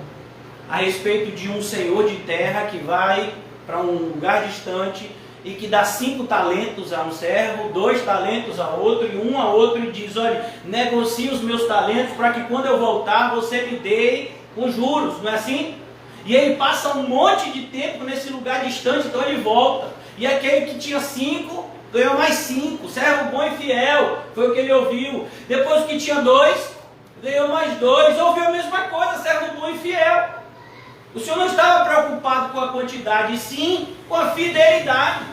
a respeito de um senhor de terra que vai para um lugar distante e que dá 5 talentos a um servo, 2 talentos a outro e 1 a outro, e diz: olha, negocie os meus talentos para que quando eu voltar você me dê com juros, não é assim? E ele passa um monte de tempo nesse lugar distante, então ele volta. E aquele que tinha 5 ganhou mais 5, servo bom e fiel, foi o que ele ouviu. Depois que tinha 2, ganhou mais 2, ouviu a mesma coisa, servo bom e fiel. O Senhor não estava preocupado com a quantidade, sim com a fidelidade.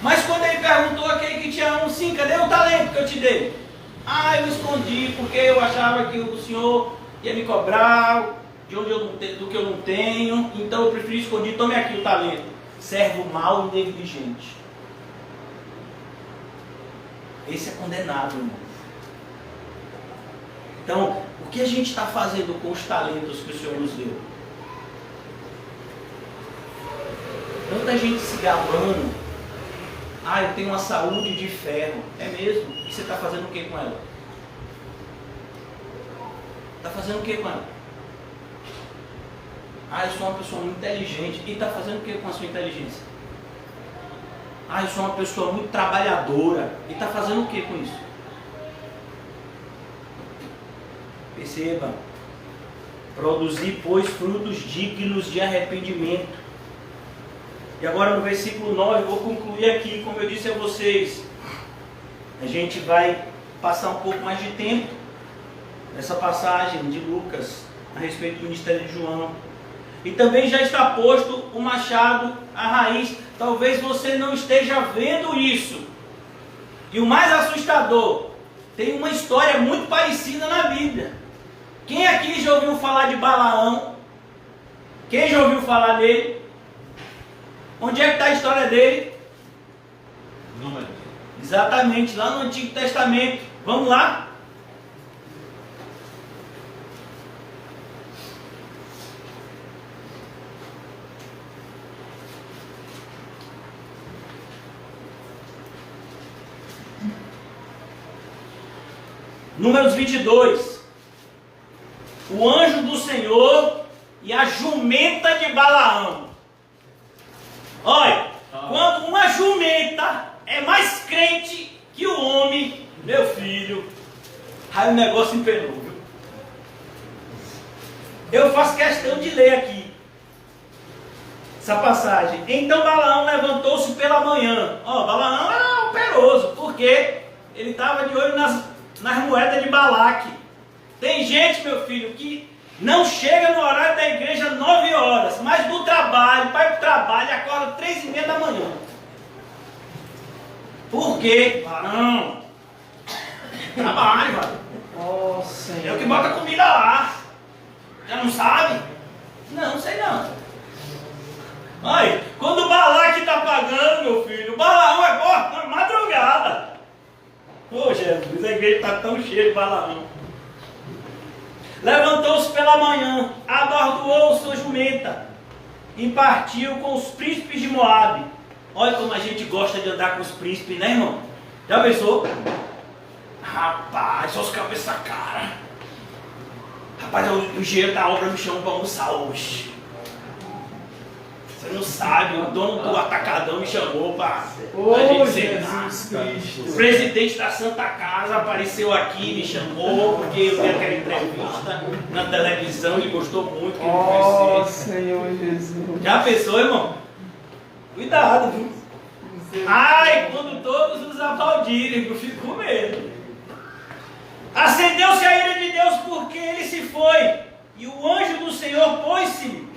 Mas quando ele perguntou àquele que tinha 5, cadê o talento que eu te dei? Ah, eu escondi porque eu achava que o Senhor ia me cobrar de onde eu não tenho, do que eu não tenho, então eu preferi esconder. Tome aqui o talento. Servo mau e negligente. Esse é condenado, irmão. Então, o que a gente está fazendo com os talentos que o Senhor nos deu? Tanta gente se gabando. Ah, eu tenho uma saúde de ferro. É mesmo? E você está fazendo o que com ela? Está fazendo o que com ela? Ah, eu sou uma pessoa muito inteligente. E está fazendo o que com a sua inteligência? Ah, eu sou uma pessoa muito trabalhadora. Ele está fazendo o que com isso? Perceba. Produzir, pois, frutos dignos de arrependimento. E agora no versículo 9, eu vou concluir aqui, como eu disse a vocês. A gente vai passar um pouco mais de tempo nessa passagem de Lucas a respeito do ministério de João. E também já está posto o machado à raiz. Talvez você não esteja vendo isso. E o mais assustador, tem uma história muito parecida na Bíblia. Quem aqui já ouviu falar de Balaão? Quem já ouviu falar dele? Onde é que está a história dele? Números. Exatamente, lá no Antigo Testamento. Vamos lá? Números 22. O anjo do Senhor e a jumenta de Balaão. Olha, quando uma jumenta é mais crente que o homem, meu filho, aí o negócio empenou, viu? Eu faço questão de ler aqui essa passagem. Então Balaão levantou-se pela manhã. Balaão era operoso, porque ele estava de olho nas moedas de Balaque. Tem gente, meu filho, que não chega no horário da igreja 9 horas, mas do trabalho, vai para o trabalho, acorda 3h30 da manhã. Por quê? Não. Trabalho, mano. Oh, Senhor. É o que bota comida lá. Já não sabe? Não sei não. Olha, quando o Balaque está pagando, meu filho, o Balaão é madrugada. Ô Jesus, a igreja está tão cheia de Balaão. Levantou-se pela manhã, abordoou sua jumenta e partiu com os príncipes de Moabe. Olha como a gente gosta de andar com os príncipes, né, irmão? Já pensou? Rapaz, só os cabeça cara. Rapaz, o engenheiro da obra me chamou para almoçar hoje. Você não sabe, o dono do atacadão me chamou para a gente sentar. O presidente da Santa Casa apareceu aqui, me chamou, porque eu vi aquela entrevista na televisão e gostou muito que ele Oh, conhecesse. Senhor Jesus. Já pensou, irmão? Cuidado, viu? Ai, quando todos os aplaudirem, eu fico com medo. Acendeu-se a ira de Deus porque ele se foi, e o anjo do Senhor pôs-se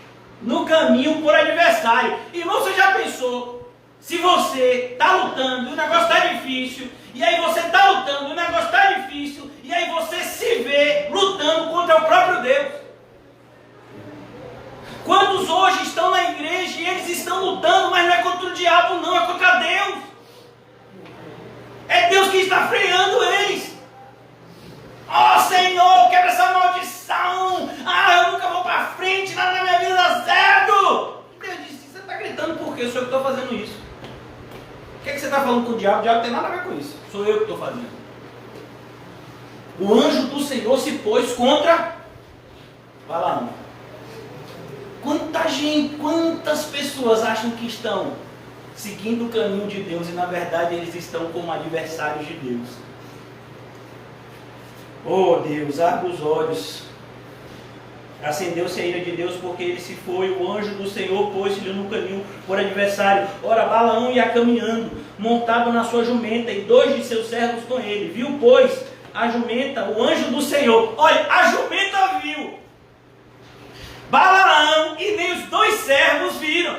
no caminho por adversário. Irmão, você já pensou? Se você está lutando e o negócio está difícil, e aí você está lutando e o negócio está difícil, e aí você se vê lutando contra o próprio Deus. Quantos hoje estão na igreja e eles estão lutando, mas não é contra o diabo não, é contra Deus. É Deus que está freando eles. Oh Senhor, quebra essa maldição. Eu nunca vou para frente, nada na minha vida dá certo. Deus disse, você está gritando por quê? Sou eu que estou fazendo isso. O que você está falando com o diabo? O diabo não tem nada a ver com isso. Sou eu que estou fazendo. O anjo do Senhor se pôs contra Balaão. Quanta gente, quantas pessoas acham que estão seguindo o caminho de Deus e na verdade eles estão como adversários de Deus. Oh Deus, abre os olhos. Acendeu-se a ira de Deus porque ele se foi. O anjo do Senhor pôs-lhe no caminho por adversário. Ora, Balaão ia caminhando, montado na sua jumenta, e 2 de seus servos com ele. Viu, pois, a jumenta, o anjo do Senhor. Olha, a jumenta viu. Balaão e nem os 2 servos viram.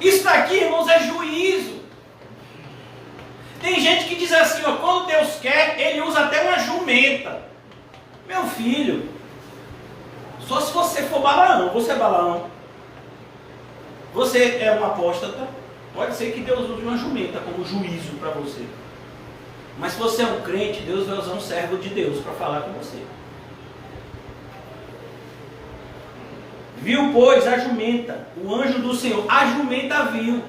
Isso daqui, irmãos, é juízo. Tem gente que diz assim, quando Deus quer, ele usa até uma jumenta. Meu filho, só se você for Balaão, você é Balaão. Você é um apóstata, pode ser que Deus use uma jumenta como juízo para você. Mas se você é um crente, Deus vai usar um servo de Deus para falar com você. Viu, pois, a jumenta, o anjo do Senhor. A jumenta viu.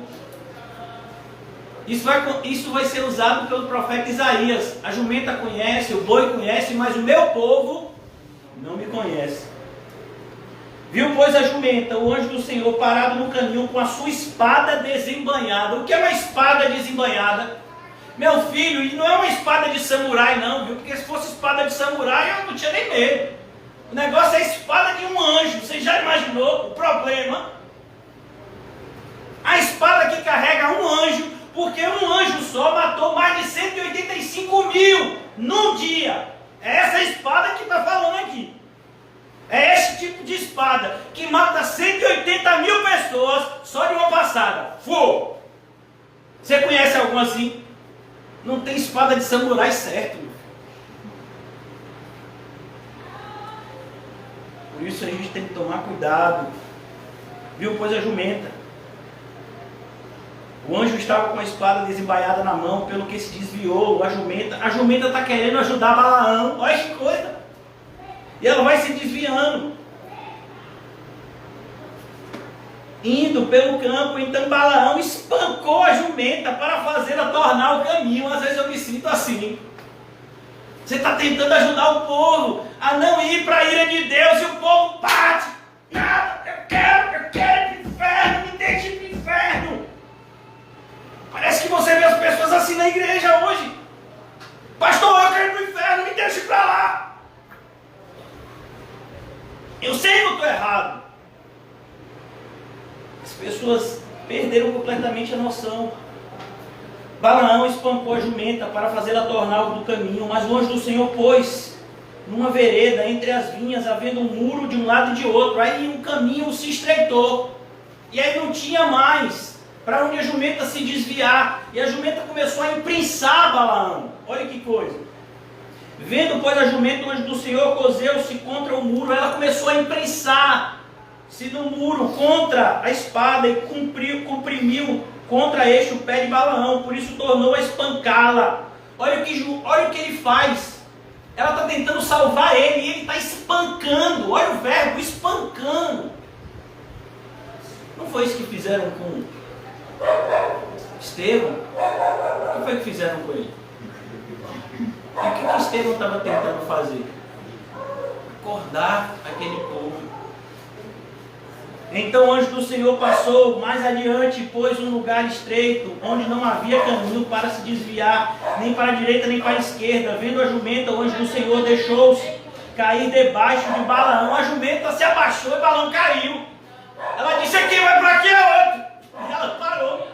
Isso vai ser usado pelo profeta Isaías. A jumenta conhece, o boi conhece, mas o meu povo não me conhece. Viu, pois, a jumenta, o anjo do Senhor, parado no caminho com a sua espada desembainhada. O que é uma espada desembainhada? Meu filho, e não é uma espada de samurai não, viu? Porque se fosse espada de samurai eu não tinha nem medo. O negócio é a espada de um anjo. Você já imaginou o problema? A espada que carrega um anjo, porque um anjo só matou mais de 185 mil num dia. É essa espada que está falando aqui. É esse tipo de espada que mata 180 mil pessoas só de uma passada. Fogo! Você conhece algum assim? Não tem espada de samurai certo. Por isso a gente tem que tomar cuidado. Viu, pois, a jumenta. O anjo estava com a espada desembainhada na mão, pelo que se desviou. A jumenta está querendo ajudar Balaão. Olha que coisa! E ela vai se desviando, indo pelo campo. Então Balaão espancou a jumenta para fazê-la tornar o caminho. Às vezes eu me sinto assim. Você está tentando ajudar o povo a não ir para a ira de Deus, e o povo bate. Nada, eu quero ir para o inferno, me deixe ir para o inferno. Parece que você vê as pessoas assim na igreja hoje. Pastor, eu quero ir para o inferno, me deixe para lá. Eu sei que eu estou errado. As pessoas perderam completamente a noção. Balaão espancou a jumenta para fazê-la tornar do caminho, mas o anjo do Senhor pôs numa vereda entre as vinhas, havendo um muro de um lado e de outro. Aí o caminho se estreitou. E aí não tinha mais para onde a jumenta se desviar. E a jumenta começou a imprensar Balaão. Olha que coisa. Vendo, pois, a jumenta, o anjo do Senhor cozeu-se contra o muro. Ela começou a imprensar-se no muro contra a espada e comprimiu contra este o pé de Balaão. Por isso tornou a espancá-la. Olha o que ele faz. Ela está tentando salvar ele e ele está espancando. Olha o verbo, espancando. Não foi isso que fizeram com Estevão? O que foi que fizeram com ele? E o que Estevão estava tentando fazer? Acordar aquele povo. Então o anjo do Senhor passou mais adiante e pôs um lugar estreito, onde não havia caminho para se desviar, nem para a direita nem para a esquerda. Vendo a jumenta, o anjo do Senhor deixou-se cair debaixo de Balaão. A jumenta se abaixou e Balaão caiu. Ela disse: aqui vai para aqui é outro. E ela parou.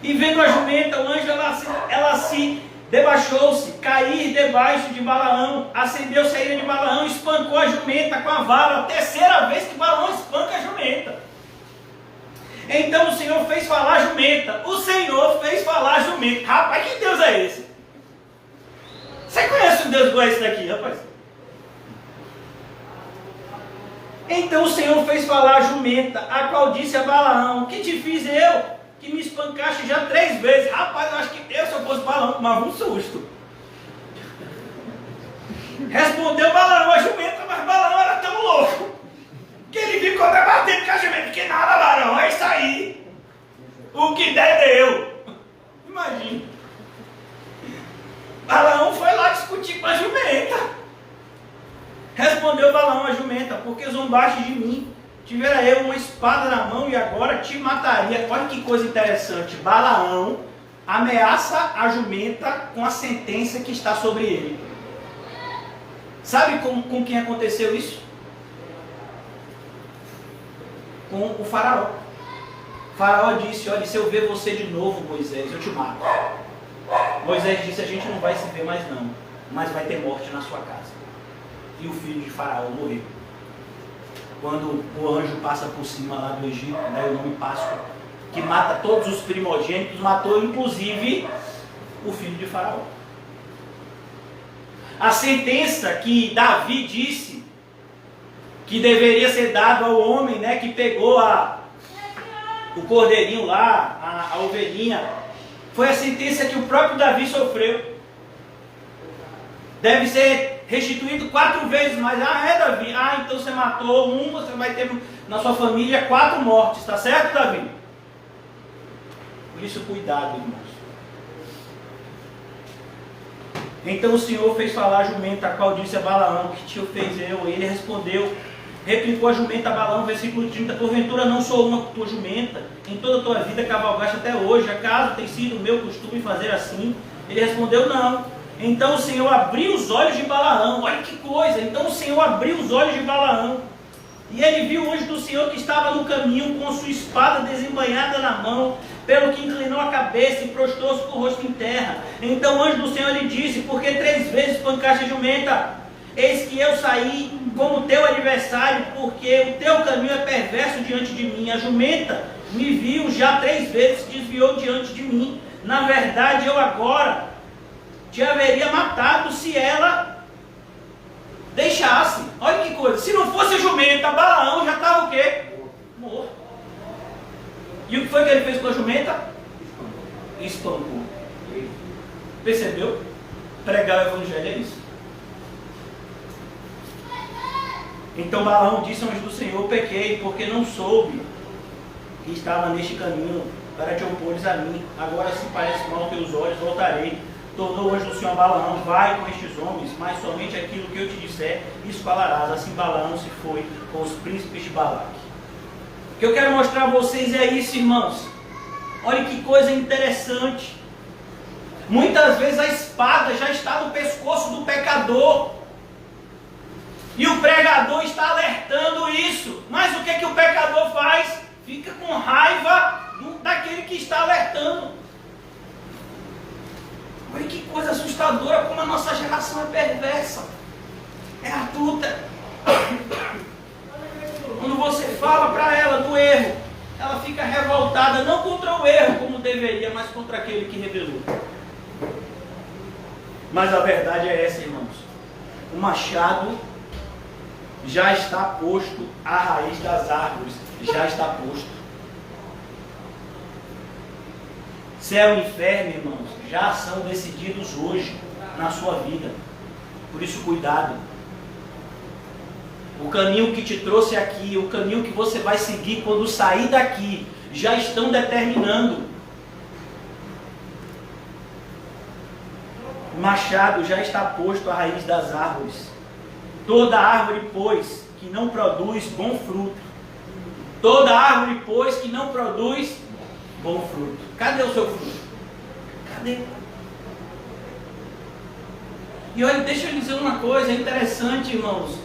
E vendo a jumenta, o anjo, ela se debaixou-se, cair debaixo de Balaão. Acendeu-se a ira de Balaão, espancou a jumenta com a vara. A terceira vez que Balaão espanca a jumenta. Então o Senhor fez falar a jumenta. O Senhor fez falar a jumenta. Rapaz, que Deus é esse? Você conhece um Deus igual a esse daqui, rapaz? Então o Senhor fez falar a jumenta, a qual disse a Balaão: que te fiz eu? Que me espancaste já 3 vezes. Rapaz, eu acho que eu, se eu fosse Balaão, tomava um susto. Respondeu Balaão a jumenta, mas Balaão era tão louco que ele ficou debatendo com a jumenta. Que nada, Balaão, é isso aí. O que der, deu. Imagina. Balaão foi lá discutir com a jumenta. Respondeu Balaão a jumenta: porque zombaste de mim? Tivera eu uma espada na mão e agora te mataria. Olha que coisa interessante. Balaão ameaça a jumenta com a sentença que está sobre ele. Sabe com quem aconteceu isso? Com o faraó. O faraó disse: olha, se eu ver você de novo, Moisés, eu te mato. Moisés disse: a gente não vai se ver mais não, mas vai ter morte na sua casa. E o filho de faraó morreu. Quando o anjo passa por cima lá do Egito, né, o nome Páscoa, que mata todos os primogênitos, matou inclusive o filho de faraó. A sentença que Davi disse que deveria ser dado ao homem, né, que pegou o cordeirinho lá, a ovelhinha, foi a sentença que o próprio Davi sofreu. Deve ser restituído 4 vezes mais. Ah, é, Davi? Ah, então você matou um, você vai ter na sua família 4 mortes, tá certo, Davi? Por isso, cuidado, irmãos. Então o Senhor fez falar a jumenta, a qual disse a Balaão: que te fez eu? E ele respondeu, replicou a jumenta a Balaão, versículo 30, porventura não sou uma tua jumenta, em toda a tua vida cavalgaste até hoje, acaso tem sido o meu costume fazer assim? Ele respondeu, não. Então o Senhor abriu os olhos de Balaão, olha que coisa, então o Senhor abriu os olhos de Balaão, e ele viu o anjo do Senhor que estava no caminho, com a sua espada desembainhada na mão, pelo que inclinou a cabeça e prostrou-se com o rosto em terra. Então o anjo do Senhor lhe disse, porque 3 vezes pancaste a jumenta? Eis que eu saí como teu adversário, porque o teu caminho é perverso diante de mim. A jumenta me viu já 3 vezes, desviou diante de mim. Na verdade, eu agora te haveria matado se ela deixasse. Olha que coisa, se não fosse a jumenta, Balaão já estava o quê? Morto. E o que foi que ele fez com a jumenta? Espancou. Percebeu? Pregar o evangelho é isso. Então Balaão disse ao anjo do Senhor, pequei, porque não soube que estava neste caminho para te opores a mim. Agora, se parece mal aos teus olhos, voltarei. Tornou o anjo do Senhor a Balaão, vai com estes homens, mas somente aquilo que eu te disser, isso falarás. Assim Balaão se foi com os príncipes de Balaque. O que eu quero mostrar a vocês é isso, irmãos. Olha que coisa interessante. Muitas vezes a espada já está no pescoço do pecador. E o pregador está alertando isso. Mas o que é que o pecador faz? Fica com raiva daquele que está alertando. Olha que coisa assustadora, como a nossa geração é perversa. É astuta. Quando você fala para ela do erro, ela fica revoltada, não contra o erro como deveria, mas contra aquele que revelou. Mas a verdade é essa, irmãos. O machado já está posto à raiz das árvores. Já está posto. Céu e inferno, irmãos, já são decididos hoje na sua vida. Por isso, cuidado. O caminho que te trouxe aqui, o caminho que você vai seguir quando sair daqui, já estão determinando. O machado já está posto à raiz das árvores. Toda árvore, pois, que não produz bom fruto. Toda árvore, pois, que não produz bom fruto. Cadê o seu fruto? Cadê? E olha, deixa eu dizer uma coisa interessante, irmãos.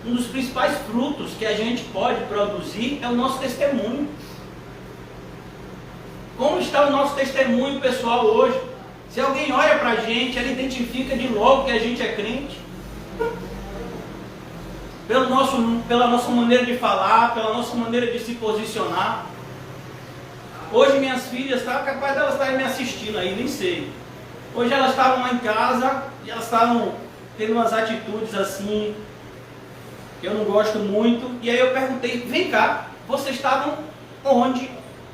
Um dos principais frutos que a gente pode produzir é o nosso testemunho. Como está o nosso testemunho, pessoal, hoje? Se alguém olha para a gente, ela identifica de logo que a gente é crente. Pela nossa maneira de falar, pela nossa maneira de se posicionar. Hoje minhas filhas, tá capaz delas estarem me assistindo aí, nem sei. Hoje elas estavam lá em casa e elas estavam tendo umas atitudes assim, que eu não gosto muito. E aí eu perguntei, vem cá, vocês estavam onde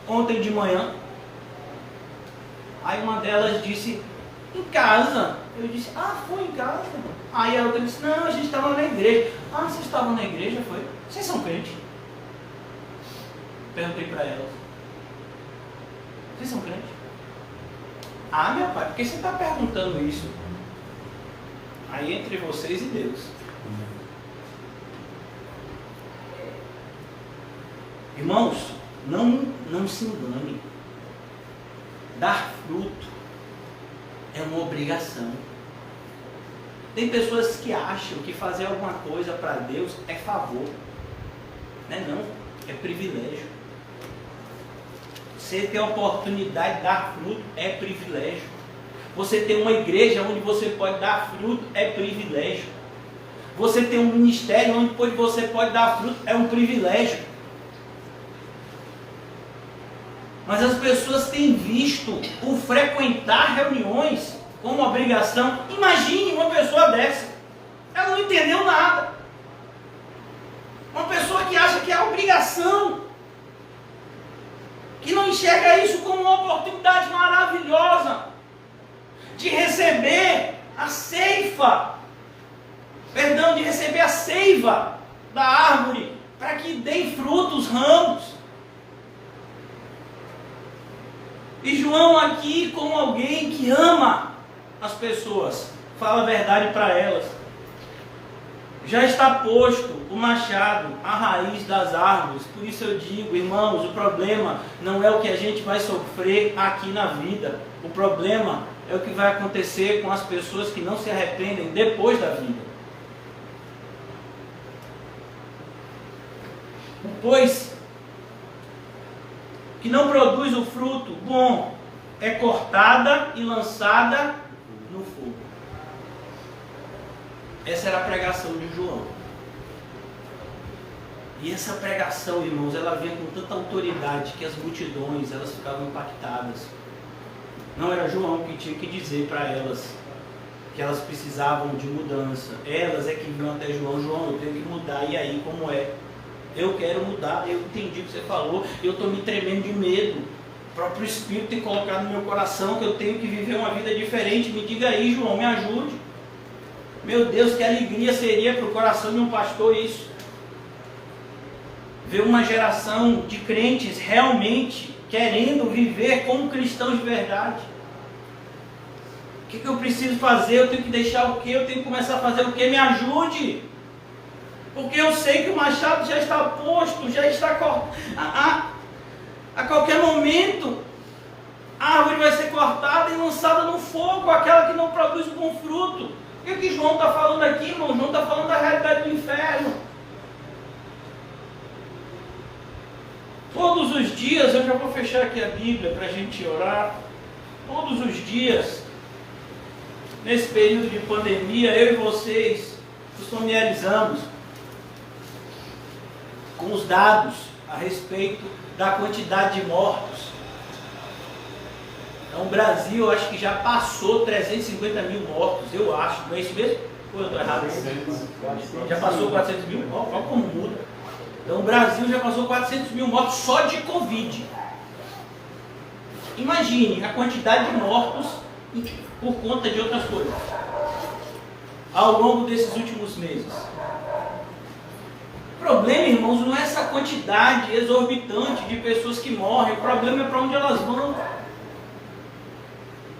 ontem de manhã? Aí uma delas disse, em casa. Eu disse, foi em casa. Aí a outra disse, não, a gente estava na igreja. Vocês estavam na igreja, foi? Vocês são crentes? Perguntei para elas. Vocês são crentes? Meu pai, por que você está perguntando isso? Aí entre vocês e Deus. Irmãos, não se engane. Dar fruto é uma obrigação. Tem pessoas que acham que fazer alguma coisa para Deus é favor. Não, é privilégio. Você ter a oportunidade de dar fruto é privilégio. Você ter uma igreja onde você pode dar fruto é privilégio. Você ter um ministério onde você pode dar fruto é um privilégio. Mas as pessoas têm visto o frequentar reuniões como obrigação. Imagine uma pessoa dessa. Ela não entendeu nada. Uma pessoa que acha que é obrigação. Que não enxerga isso como uma oportunidade maravilhosa de receber a ceifa. De receber a seiva da árvore para que deem frutos, ramos. E João aqui como alguém que ama as pessoas, fala a verdade para elas. Já está posto o machado, a raiz das árvores. Por isso eu digo, irmãos, o problema não é o que a gente vai sofrer aqui na vida. O problema é o que vai acontecer com as pessoas que não se arrependem depois da vida. Pois que não produz o fruto bom é cortada e lançada no fogo. Essa era a pregação de João. E essa pregação, irmãos, ela vinha com tanta autoridade que as multidões, elas ficavam impactadas. Não era João que tinha que dizer para elas que elas precisavam de mudança. Elas é que vinham até João. João, eu tenho que mudar. E aí, como é? Eu quero mudar. Eu entendi o que você falou. Eu estou me tremendo de medo. O próprio Espírito tem colocado no meu coração que eu tenho que viver uma vida diferente. Me diga aí, João, me ajude. Meu Deus, que alegria seria para o coração de um pastor isso. Ver uma geração de crentes realmente querendo viver como cristãos de verdade. O que eu preciso fazer? Eu tenho que deixar o quê? Eu tenho que começar a fazer o quê? Me ajude. Porque eu sei que o machado já está posto, já está cortado. A qualquer momento, a árvore vai ser cortada e lançada no fogo, aquela que não produz bom fruto. O que João está falando aqui, irmão? João está falando da realidade do inferno. Todos os dias, eu já vou fechar aqui a Bíblia para a gente orar. Todos os dias, nesse período de pandemia, eu e vocês nos familiarizamos com os dados a respeito da quantidade de mortos. Então o Brasil, eu acho que já passou 350 mil mortos, eu acho, não é isso mesmo? Ou eu estou errado? Já passou 400 mil? Olha como muda. Então o Brasil já passou 400 mil mortos só de Covid. Imagine a quantidade de mortos por conta de outras coisas ao longo desses últimos meses. O problema, irmãos, não é essa quantidade exorbitante de pessoas que morrem. O problema é para onde elas vão.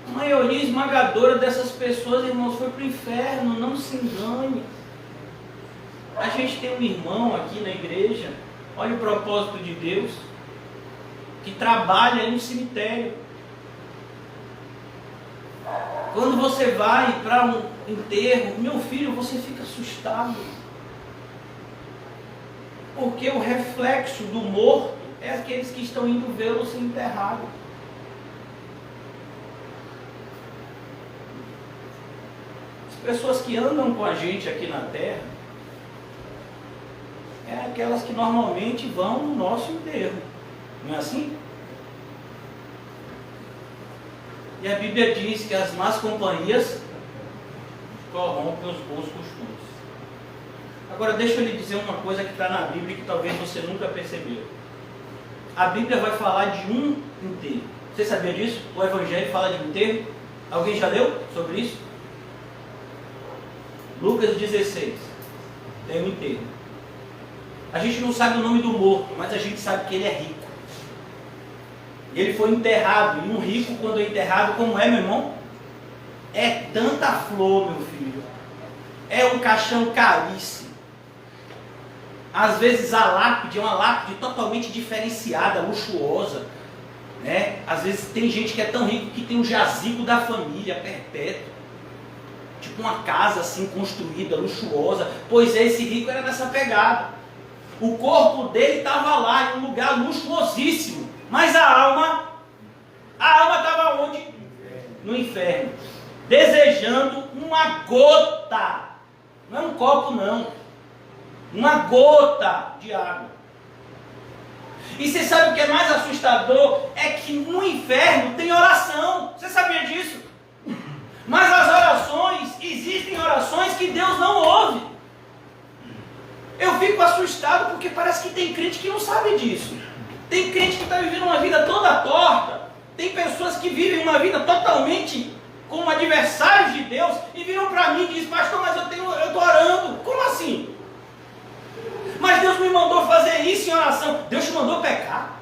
A maioria esmagadora dessas pessoas, irmãos, foi para o inferno. Não se engane. A gente tem um irmão aqui na igreja, olha o propósito de Deus, que trabalha no cemitério. Quando você vai para um enterro, meu filho, você fica assustado. Porque o reflexo do morto é aqueles que estão indo vê-lo ser enterrado. As pessoas que andam com a gente aqui na terra é aquelas que normalmente vão no nosso enterro. Não é assim? E a Bíblia diz que as más companhias corrompem os bons costumes. Agora deixa eu lhe dizer uma coisa que está na Bíblia que talvez você nunca percebeu. A Bíblia vai falar de um enterro. Você sabia disso? O Evangelho fala de um enterro? Alguém já leu sobre isso? Lucas 16. Tem um enterro. A gente não sabe o nome do morto, mas a gente sabe que ele é rico. Ele foi enterrado. E um rico, quando é enterrado, como é, meu irmão? É tanta flor, meu filho. É um caixão caríssimo. Às vezes a lápide é uma lápide totalmente diferenciada, luxuosa. Né? Às vezes tem gente que é tão rico que tem um jazigo da família perpétuo. Tipo uma casa assim construída, luxuosa. Pois é, esse rico era nessa pegada. O corpo dele estava lá, em um lugar luxuosíssimo. Mas a alma estava onde? No inferno. Desejando uma gota. Não é um copo não. Uma gota de água. E você sabe o que é mais assustador? É que no inferno tem oração. Você sabia disso? Mas as orações, existem orações que Deus não ouve. Eu fico assustado porque parece que tem crente que não sabe disso. Tem crente que está vivendo uma vida toda torta. Tem pessoas que vivem uma vida totalmente como adversários de Deus e viram para mim e dizem: pastor, mas eu estou orando. Como assim? Mas Deus me mandou fazer isso em oração. Deus te mandou pecar?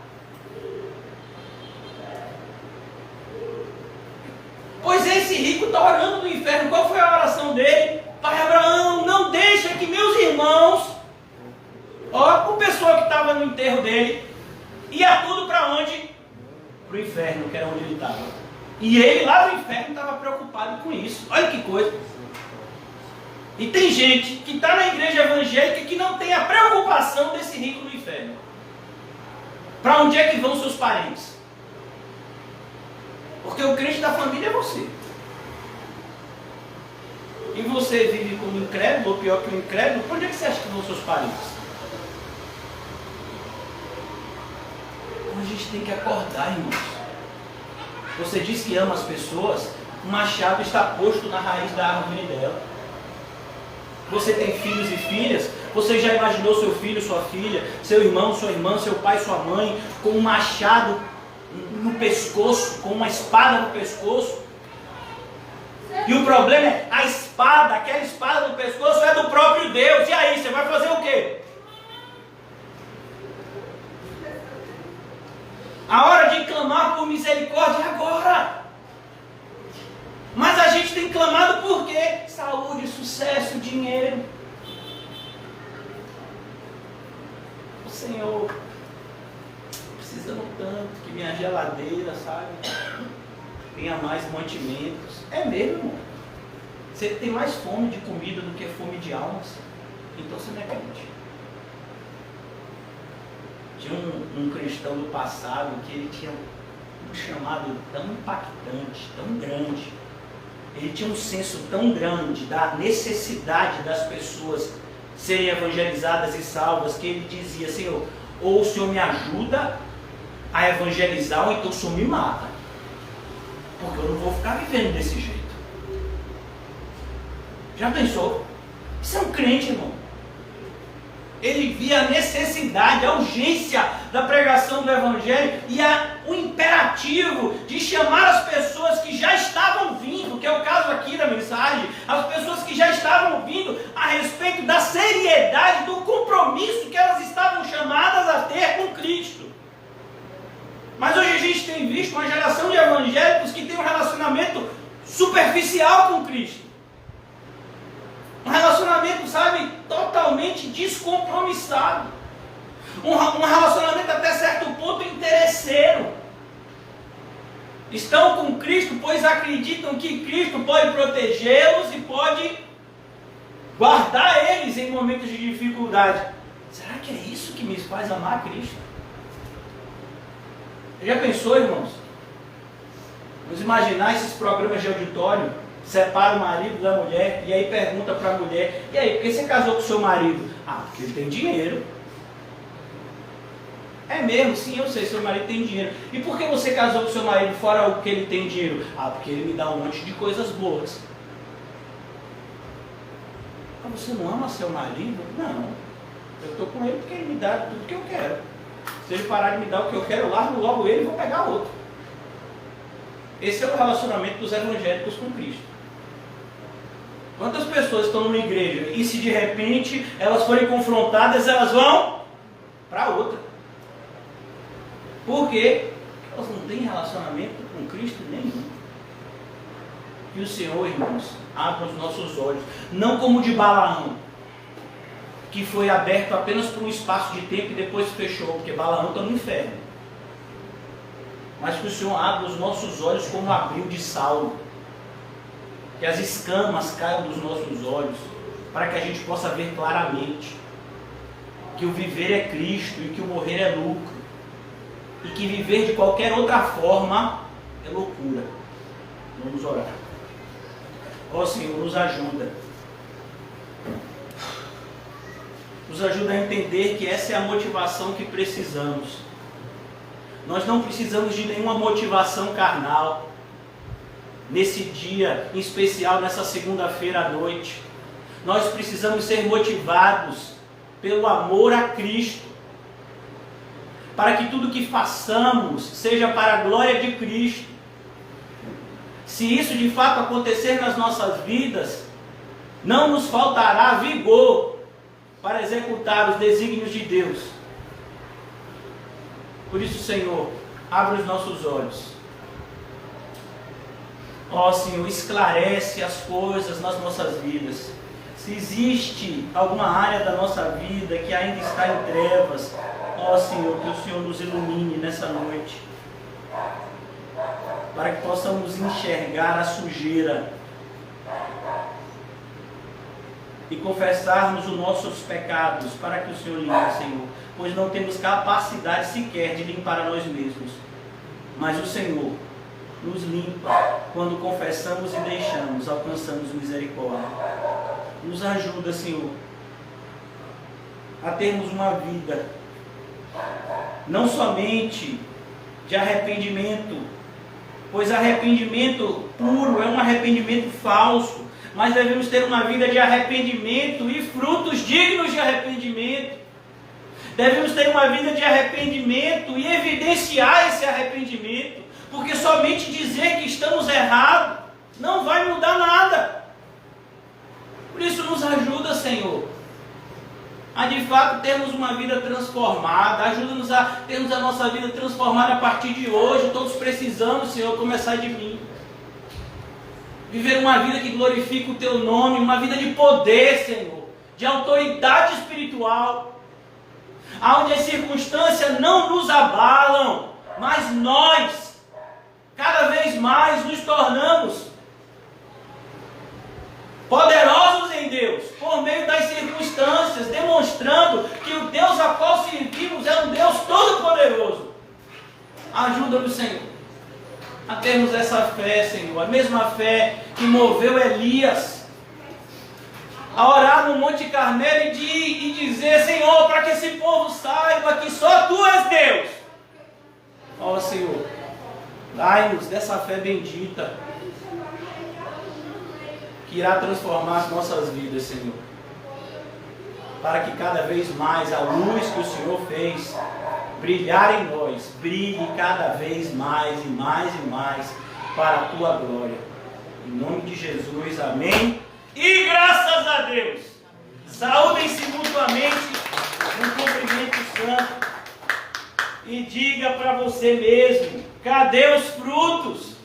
Pois é, esse rico está orando no inferno. Qual foi a oração dele? Pai Abraão, não deixa que meus irmãos, ó, o pessoal que estava no enterro dele, ia tudo para onde? Para o inferno, que era onde ele estava. E ele lá no inferno estava preocupado com isso. Olha que coisa. E tem gente que está na igreja evangélica que não tem a preocupação desse rico no inferno. Para onde é que vão seus parentes? Porque o crente da família é você. E você vive como incrédulo, ou pior que um incrédulo, para onde é que você acha que vão seus parentes? Então a gente tem que acordar, irmãos. Você diz que ama as pessoas, o machado está posto na raiz da árvore dela. Você tem filhos e filhas, você já imaginou seu filho, sua filha, seu irmão, sua irmã, seu pai, sua mãe, com um machado no pescoço, com uma espada no pescoço? E o problema é, a espada, aquela espada no pescoço é do próprio Deus. E aí, você vai fazer o quê? A hora de clamar por misericórdia é agora. Mas a gente tem clamado por quê? Saúde, sucesso, dinheiro. O Senhor, precisando tanto que minha geladeira, sabe, tenha mais mantimentos. É mesmo, irmão. Você tem mais fome de comida do que fome de almas. Então você não é crente. Tinha um cristão do passado que ele tinha um chamado tão impactante, tão grande. Ele tinha um senso tão grande da necessidade das pessoas serem evangelizadas e salvas, que ele dizia: Senhor, ou o Senhor me ajuda a evangelizar, ou então o Senhor me mata. Porque eu não vou ficar vivendo desse jeito. Já pensou? Isso é um crente, irmão. Ele via a necessidade, a urgência da pregação do Evangelho e o imperativo de chamar as pessoas que já estavam vindo, que é o caso aqui da mensagem, as pessoas que já estavam vindo a respeito da seriedade, do compromisso que elas estavam chamadas a ter com Cristo. Mas hoje a gente tem visto uma geração de evangélicos que tem um relacionamento superficial com Cristo. Um relacionamento, sabe, totalmente descompromissado. Um relacionamento até certo ponto interesseiro. Estão com Cristo, pois acreditam que Cristo pode protegê-los e pode guardar eles em momentos de dificuldade. Será que é isso que me faz amar Cristo? Já pensou, irmãos? Vamos imaginar esses programas de auditório. Separa o marido da mulher e aí pergunta para a mulher: e aí, por que você casou com o seu marido? Ah, porque ele tem dinheiro. É mesmo? Sim, eu sei, seu marido tem dinheiro. E por que você casou com o seu marido fora o que ele tem dinheiro? Ah, porque ele me dá um monte de coisas boas. Ah, você não ama seu marido? Não. Eu estou com ele porque ele me dá tudo que eu quero. Se ele parar de me dar o que eu quero, eu largo logo ele e vou pegar outro. Esse é o relacionamento dos evangélicos com Cristo. Quantas pessoas estão numa igreja e se de repente elas forem confrontadas, elas vão para outra? Por quê? Porque elas não têm relacionamento com Cristo nenhum. E o Senhor, irmãos, abre os nossos olhos, não como o de Balaão, que foi aberto apenas por um espaço de tempo e depois fechou, porque Balaão está no inferno. Mas que o Senhor abra os nossos olhos como abriu de Saulo. Que as escamas caiam dos nossos olhos, para que a gente possa ver claramente que o viver é Cristo e que o morrer é lucro. E que viver de qualquer outra forma é loucura. Vamos orar. Ó Senhor, nos ajuda. Nos ajuda a entender que essa é a motivação que precisamos. Nós não precisamos de nenhuma motivação carnal. Nesse dia, em especial nessa segunda-feira à noite, nós precisamos ser motivados pelo amor a Cristo, para que tudo que façamos seja para a glória de Cristo. Se isso de fato acontecer nas nossas vidas, não nos faltará vigor para executar os desígnios de Deus. Por isso, Senhor, abre os nossos olhos. Ó Senhor, esclarece as coisas nas nossas vidas. Se existe alguma área da nossa vida que ainda está em trevas, ó Senhor, que o Senhor nos ilumine nessa noite, para que possamos enxergar a sujeira e confessarmos os nossos pecados, para que o Senhor limpe, Senhor, pois não temos capacidade sequer de limpar a nós mesmos, mas o Senhor nos limpa quando confessamos e deixamos, alcançamos misericórdia. Nos ajuda, Senhor, a termos uma vida não somente de arrependimento, pois arrependimento puro é um arrependimento falso, mas devemos ter uma vida de arrependimento e frutos dignos de arrependimento. Devemos ter uma vida de arrependimento e evidenciar esse arrependimento, porque somente dizer que estamos errados não vai mudar nada. Por isso nos ajuda, Senhor, a de fato termos uma vida transformada. Ajuda-nos a termos a nossa vida transformada a partir de hoje. Todos precisamos, Senhor, começar de mim. Viver uma vida que glorifica o Teu nome, uma vida de poder, Senhor, de autoridade espiritual, onde as circunstâncias não nos abalam, mas nós, cada vez mais, nos tornamos poderosos em Deus, por meio das circunstâncias, demonstrando que o Deus a qual servimos é um Deus todo-poderoso. Ajuda-nos, Senhor, a termos essa fé, Senhor, a mesma fé que moveu Elias a orar no Monte Carmelo e dizer: Senhor, para que esse povo saiba que só Tu és Deus. Ó Senhor, dai-nos dessa fé bendita, que irá transformar as nossas vidas, Senhor, para que cada vez mais a luz que o Senhor fez brilhar em nós, brilhe cada vez mais e mais e mais para a Tua glória. Em nome de Jesus, amém. E graças a Deus. Saúdem-se mutuamente num cumprimento santo e diga para você mesmo: cadê os frutos?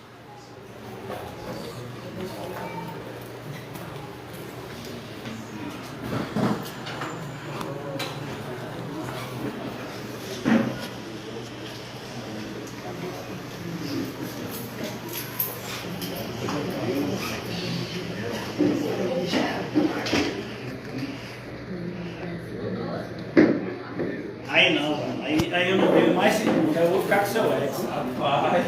Aí não, aí eu não tenho mais segundo, eu vou ficar com o seu ex. Rapaz.